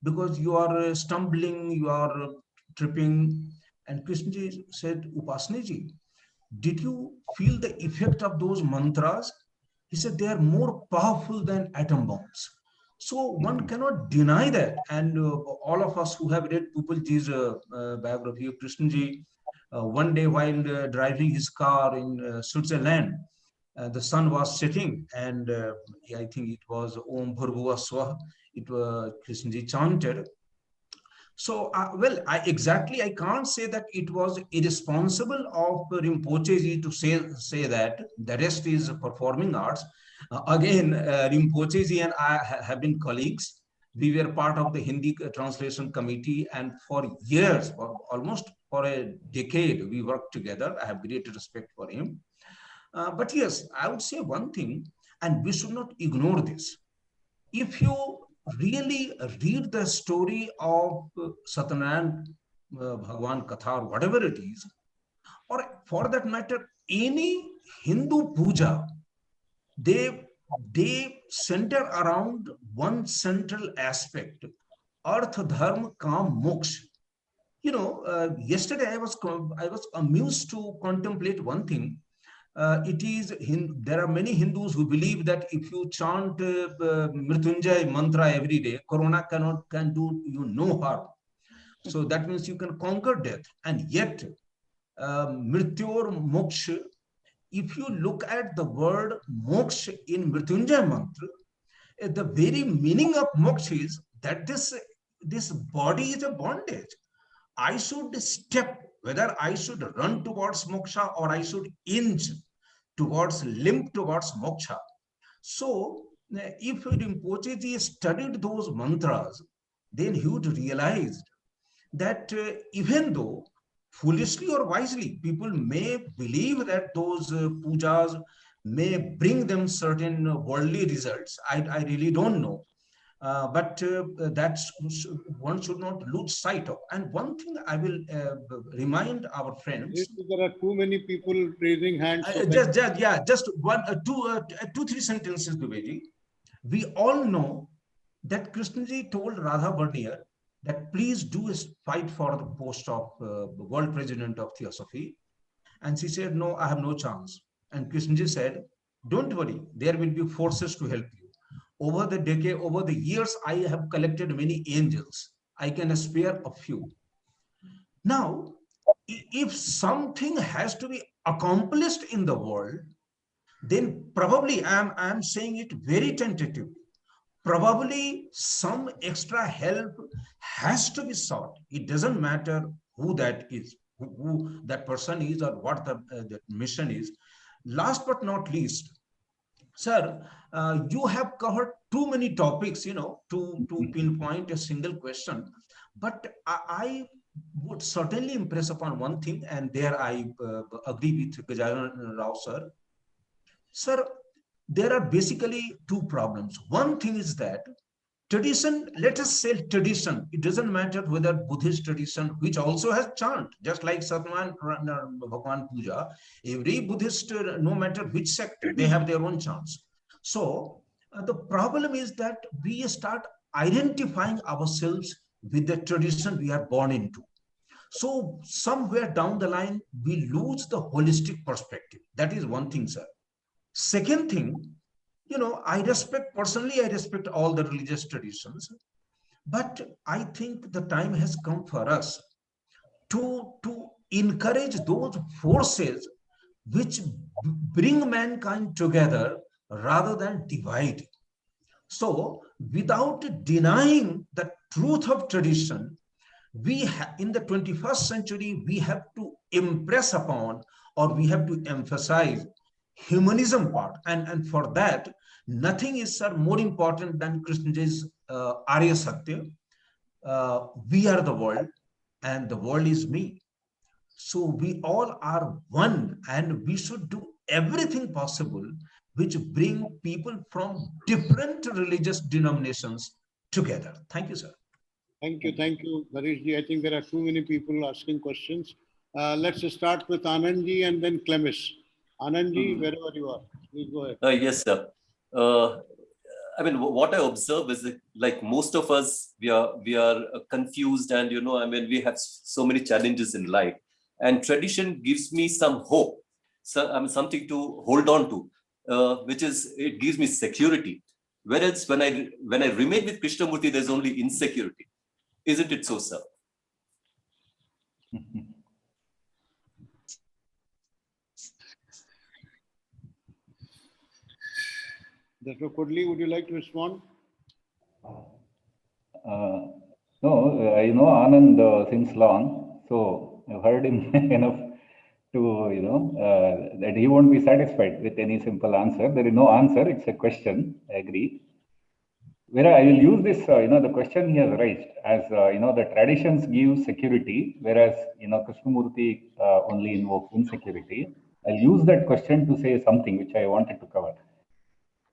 Because you are stumbling, you are tripping. And Krishna ji said, Upasani ji, did you feel the effect of those mantras? He said, they are more powerful than atom bombs. So one cannot deny that. And all of us who have read Pupal ji's biography of Krishna ji, one day while driving his car in Switzerland, the sun was setting, and I think it was Om Bhurbhuva Swah, it was Krishna ji chanted. So, well, I can't say that it was irresponsible of Rinpoche ji to say that the rest is performing arts. Again, Rinpoche ji and I have been colleagues. We were part of the Hindi translation committee, and for years, almost for a decade, we worked together. I have great respect for him. But yes, I would say one thing, and we should not ignore this. If you really read the story of Satyanarayana Bhagwan Katha, or whatever it is, or for that matter, any Hindu puja, they center around one central aspect, Artha Dharma Kam Moksha. You know, yesterday I was amused to contemplate one thing. There are many Hindus who believe that if you chant Mrityunjay mantra every day, Corona can do you no harm. So that means you can conquer death. And yet, Mrityor Moksha, if you look at the word Moksha in Mrityunjay mantra, the very meaning of Moksha is that this body is a bondage. I should step, whether I should run towards moksha or I should inch towards, limp towards moksha. So if Rinpoche ji studied those mantras, then he would realize that even though foolishly or wisely, people may believe that those pujas may bring them certain worldly results. I really don't know. But that's one should not lose sight of. And one thing I will remind our friends.
There are too many people raising hands.
Just one, two, three sentences, Dubeyji. We all know that Krishna ji told Radha Vernier that please do fight for the post of world president of Theosophy. And she said, no, I have no chance. And Krishna ji said, don't worry, there will be forces to help you. Over the decade, over the years, I have collected many angels. I can spare a few. Now, if something has to be accomplished in the world, then probably I'm saying it very tentatively. Probably some extra help has to be sought. It doesn't matter who that is, who that person is, or what the mission is. Last but not least, sir, you have covered too many topics, you know, to pinpoint a single question. But I would certainly impress upon one thing, and there I agree with Gajanan Rao, sir. Sir, there are basically two problems. One thing is that tradition, let us say tradition, it doesn't matter whether Buddhist tradition, which also has chant, just like Satyanarayana Bhagwan Puja, every Buddhist, no matter which sect, they have their own chants. So the problem is that we start identifying ourselves with the tradition we are born into. So somewhere down the line, we lose the holistic perspective. That is one thing, sir. Second thing, you know, personally, I respect all the religious traditions, but I think the time has come for us to encourage those forces which bring mankind together rather than divide. So without denying the truth of tradition, in the 21st century, we have to impress upon, or we have to emphasize humanism part. And for that, nothing is, sir, more important than Krishnaji's Arya Satya. We are the world. and the world is me. So we all are one, and we should do everything possible which bring people from different religious denominations together. Thank you, sir.
Thank you, Harishji. I think there are too many people asking questions. Let's start with Anandji and then Clemis. Anandji, wherever you are, please go ahead.
Yes, sir. I mean, what I observe is that, like most of us, we are confused, and I mean, we have so many challenges in life, and tradition gives me some hope, so I mean, something to hold on to, which is it gives me security. Whereas when I remain with Krishnamurti, there's only insecurity. Isn't it so, sir?
Dr. Kodli, would you like to respond?
No, I know Anand since long, so I've heard him enough to, that he won't be satisfied with any simple answer. There is no answer, it's a question, I agree. Where I will use this, the question he has raised as, the traditions give security, whereas, Krishnamurti only invokes insecurity. I'll use that question to say something which I wanted to cover.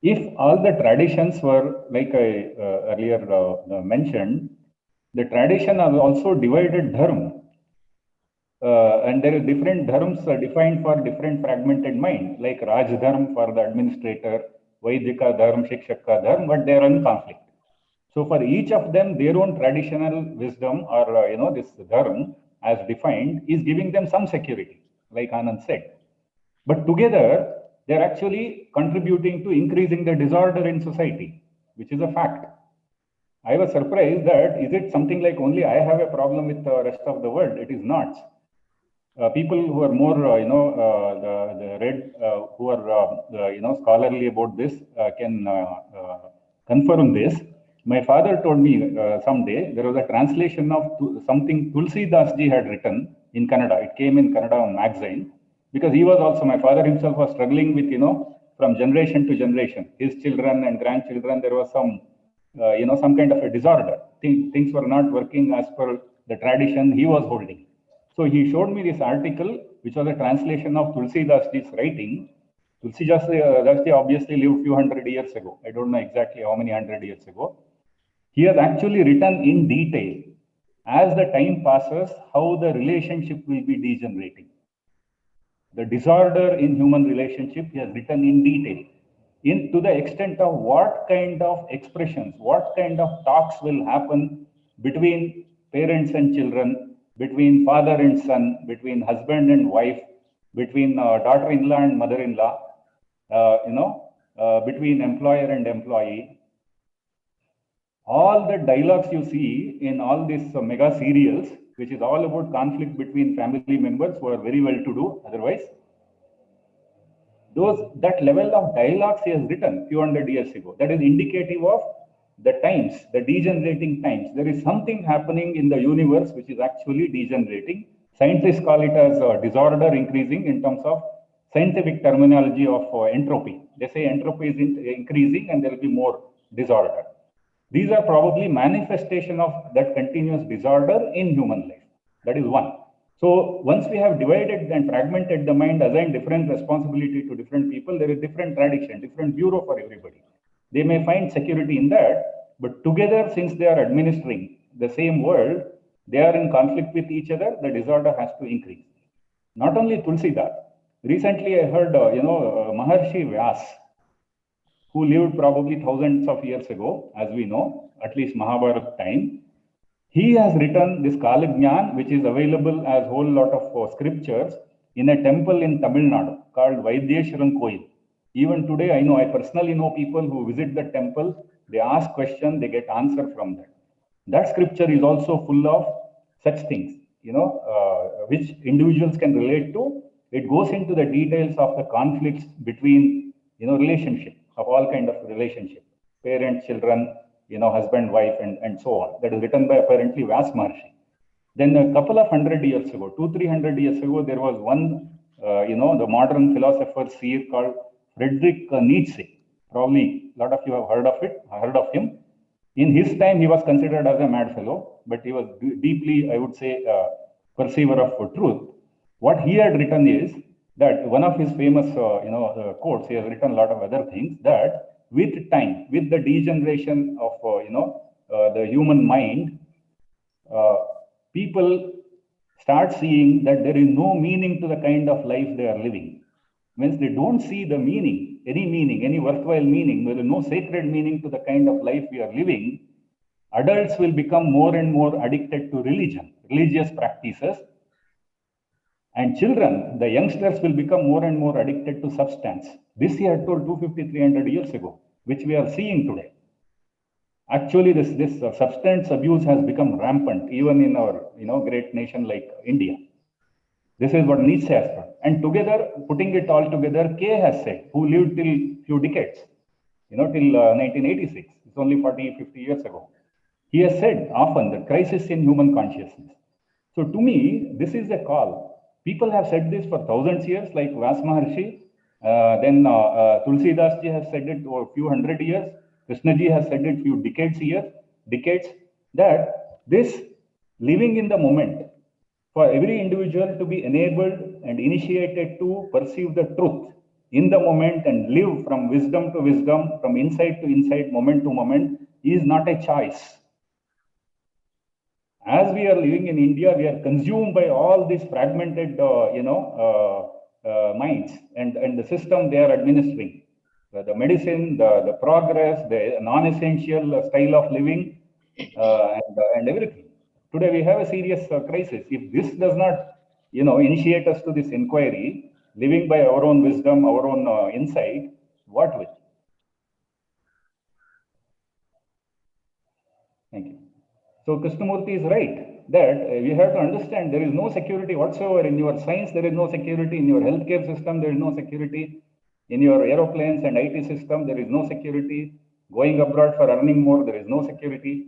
If all the traditions were, like I earlier mentioned, the tradition has also divided dharma. And there are different dharmas defined for different fragmented mind, like Raj Dharma for the administrator, Vaidika Dharma, Shikshaka Dharma, but they are in conflict. So for each of them, their own traditional wisdom or, this dharma as defined is giving them some security, like Anand said. But together, they're actually contributing to increasing the disorder in society, which is a fact. I was surprised that is it something like only I have a problem with the rest of the world? It is not. People who are more, the read, who are, scholarly about this can confirm this. My father told me someday there was a translation of something Tulsi Das ji had written in Kannada. It came in Kannada magazine. Because he was also, my father himself was struggling with, from generation to generation, his children and grandchildren, there was some, some kind of a disorder. Things were not working as per the tradition he was holding. So he showed me this article, which was a translation of Tulsi Dasji's writing. Tulsi Dasji obviously lived few hundred years ago. I don't know exactly how many hundred years ago. He has actually written in detail, as the time passes, how the relationship will be degenerating. The disorder in human relationship he has written in detail, to the extent of what kind of expressions, what kind of talks will happen between parents and children, between father and son, between husband and wife, between daughter-in-law and mother-in-law, between employer and employee. All the dialogues you see in all these mega serials, which is all about conflict between family members who are very well to do otherwise. That level of dialogues he has written few hundred years ago, that is indicative of the times, the degenerating times. There is something happening in the universe which is actually degenerating. Scientists call it as disorder increasing in terms of scientific terminology of entropy. They say entropy is increasing and there will be more disorder. These are probably manifestation of that continuous disorder in human life. That is one. So once we have divided and fragmented the mind, assigned different responsibility to different people, there is different tradition, different bureau for everybody. They may find security in that, but together, since they are administering the same world, they are in conflict with each other, the disorder has to increase. Not only Tulsidas. Recently, I heard, Maharshi Vyas, who lived probably thousands of years ago, as we know, at least Mahabharata time. He has written this Kalagyan, which is available as whole lot of scriptures in a temple in Tamil Nadu called Vaidyeshwaran Koil. Even today, I personally know people who visit the temple, they ask questions, they get answer from that. That scripture is also full of such things, which individuals can relate to. It goes into the details of the conflicts between, relationship, of all kind of relationship, parents, children, husband, wife, and so on. That is written by apparently Vyas Maharshi. Then a couple of 100 years ago, 200-300 years ago, there was one, the modern philosopher seer called Friedrich Nietzsche. Probably a lot of you have heard of him. In his time, he was considered as a mad fellow, but he was deeply, I would say, perceiver of truth. What he had written is that one of his famous, quotes. He has written a lot of other things. That with time, with the degeneration of, the human mind, people start seeing that there is no meaning to the kind of life they are living. Means they don't see the meaning, any worthwhile meaning, there is no sacred meaning to the kind of life we are living. Adults will become more and more addicted to religion, religious practices. And children, the youngsters, will become more and more addicted to substance. This he had told 250, 300 years ago, which we are seeing today. Actually, this substance abuse has become rampant, even in our great nation like India. This is what Nietzsche has said. And together, putting it all together, Kay has said, who lived till few decades, till 1986. It's only 40, 50 years ago. He has said often that crisis in human consciousness. So to me, this is a call. People have said this for thousands of years, like Vyas Maharshi. Then Tulsidas ji has said it for a few hundred years. Krishna ji has said it few decades, that this living in the moment, for every individual to be enabled and initiated to perceive the truth in the moment and live from wisdom to wisdom, from insight to insight, moment to moment, is not a choice. As we are living in India, we are consumed by all these fragmented, minds and the system they are administering. The medicine, the progress, the non-essential style of living, and everything. Today we have a serious crisis. If this does not, initiate us to this inquiry, living by our own wisdom, our own insight, what will? Thank you. So Krishnamurti is right that we have to understand there is no security whatsoever in your science. There is no security in your healthcare system. There is no security in your aeroplanes and IT system. There is no security. Going abroad for earning more, there is no security.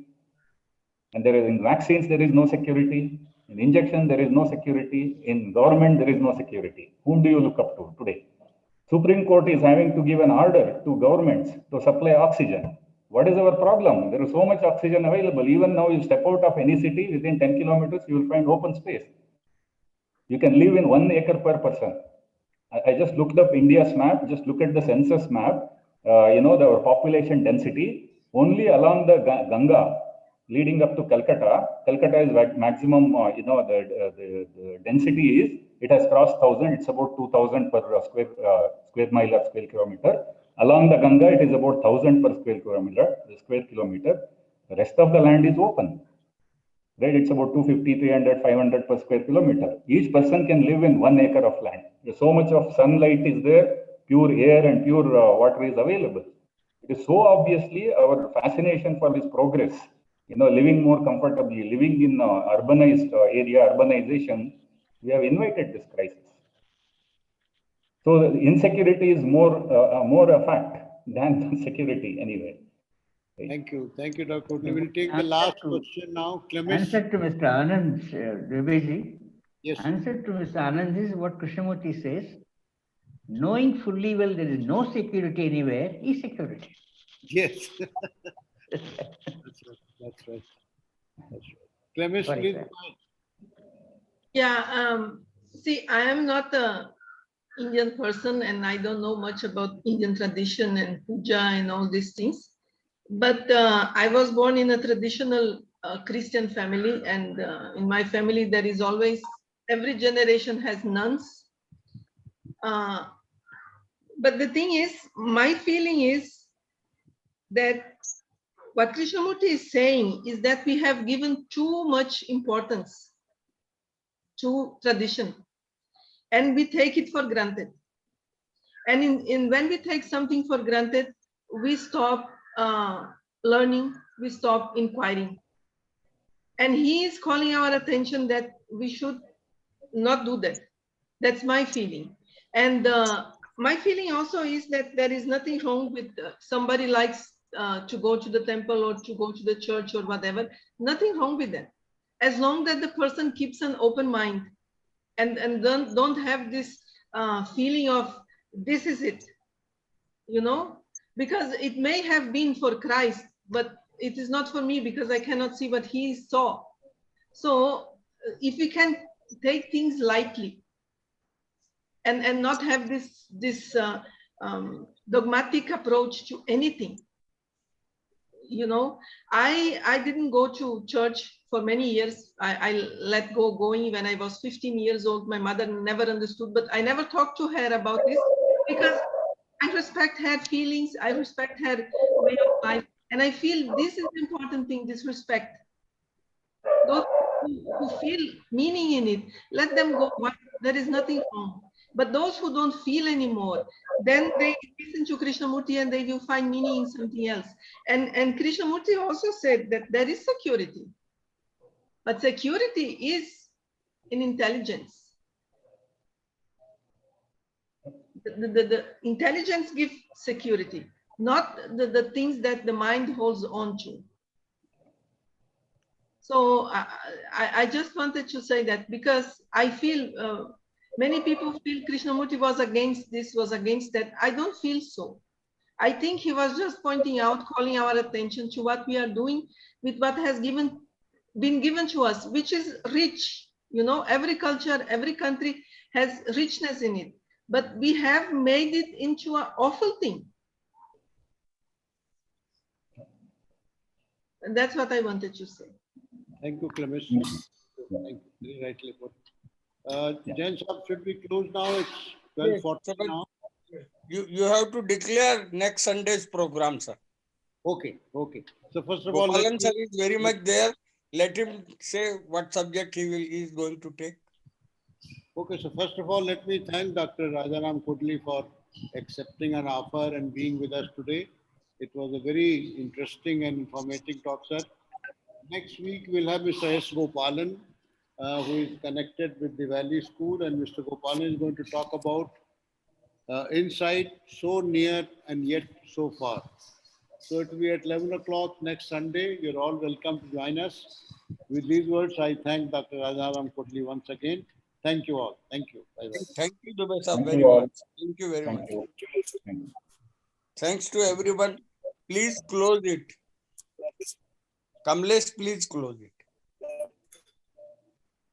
And there is in vaccines, there is no security. In injection, there is no security. In government, there is no security. Whom do you look up to today? Supreme Court is having to give an order to governments to supply oxygen. What is our problem? There is so much oxygen available. Even now, you step out of any city, within 10 kilometers, you will find open space. You can live in 1 acre per person. I just looked up India's map. Just look at the census map. The population density only along the Ganga leading up to Calcutta. Calcutta is maximum. The density is, it has crossed 1,000. It's about 2,000 per square mile or square kilometer. Along the Ganga, it is about 1,000 per square kilometer. The rest of the land is open. Right? It's about 250, 300, 500 per square kilometer. Each person can live in 1 acre of land. So much of sunlight is there, pure air and pure water is available. It is so obviously our fascination for this progress, living more comfortably, living in urbanized area, urbanization, we have invited this crisis. So the insecurity is more a fact than security anyway.
Thank you, Dr. We will take the last question now. Clemens.
Answer to Mr. Anand Dubeyji.
Yes.
Answer to Mr. Anand is what Krishnamurti says. Knowing fully well there is no security anywhere is security.
Yes. That's right. Clemens, please.
Yeah. See, I am not a Indian person and I don't know much about Indian tradition and puja and all these things. But I was born in a traditional Christian family, and in my family there is always, every generation has nuns. But the thing is, my feeling is that what Krishnamurti is saying is that we have given too much importance to tradition and we take it for granted. And when we take something for granted, we stop learning, we stop inquiring. And he is calling our attention that we should not do that. That's my feeling. And my feeling also is that there is nothing wrong with somebody likes to go to the temple or to go to the church or whatever. Nothing wrong with that. As long that the person keeps an open mind and don't have this feeling of this is it, because it may have been for Christ, but it is not for me because I cannot see what he saw. So if we can take things lightly and not have this dogmatic approach to anything. You know, I didn't go to church for many years. I let go going when I was 15 years old. My mother never understood, but I never talked to her about this because I respect her feelings. I respect her way of life. And I feel this is the important thing, this respect. Those who feel meaning in it, let them go. There is nothing wrong. But those who don't feel anymore, then they listen to Krishnamurti and they will find meaning in something else. And Krishnamurti also said that there is security. But security is in intelligence. The intelligence gives security, not the things that the mind holds on to. So I just wanted to say that because I feel many people feel Krishnamurti was against this, was against that. I don't feel so. I think he was just pointing out, calling our attention to what we are doing with what has been given to us, which is rich. You know, every culture, every country has richness in it, but we have made it into an awful thing. And that's what I wanted to say.
Thank you, Clemesh. Thank you. Very rightly put. Jain Sahab, should we close now? It's 12:40 now.
You have to declare next Sunday's program, sir.
Okay, okay. So first of all,
Gopalan sir is very much there. Let him say what subject he is going to take.
okay, so first of all, let me thank Dr. Rajaram Kudli for accepting an offer and being with us today. It was a very interesting and informative talk, sir. Next week, we'll have Mr. S. Gopalan, who is connected with the Valley School, and Mr. Gopalan is going to talk about insight so near and yet so far. So it will be at 11 o'clock next Sunday. You're all welcome to join us. With these words, I thank Dr. Rajaram Kudli once again. Thank you all. Thank you. Bye-bye.
Thank you, Dubey sir,
Thank
very
you all.
much. Thank you very
Thank
much.
you. Thank you.
Thanks to everyone. Please close it. Kamlesh, please close it.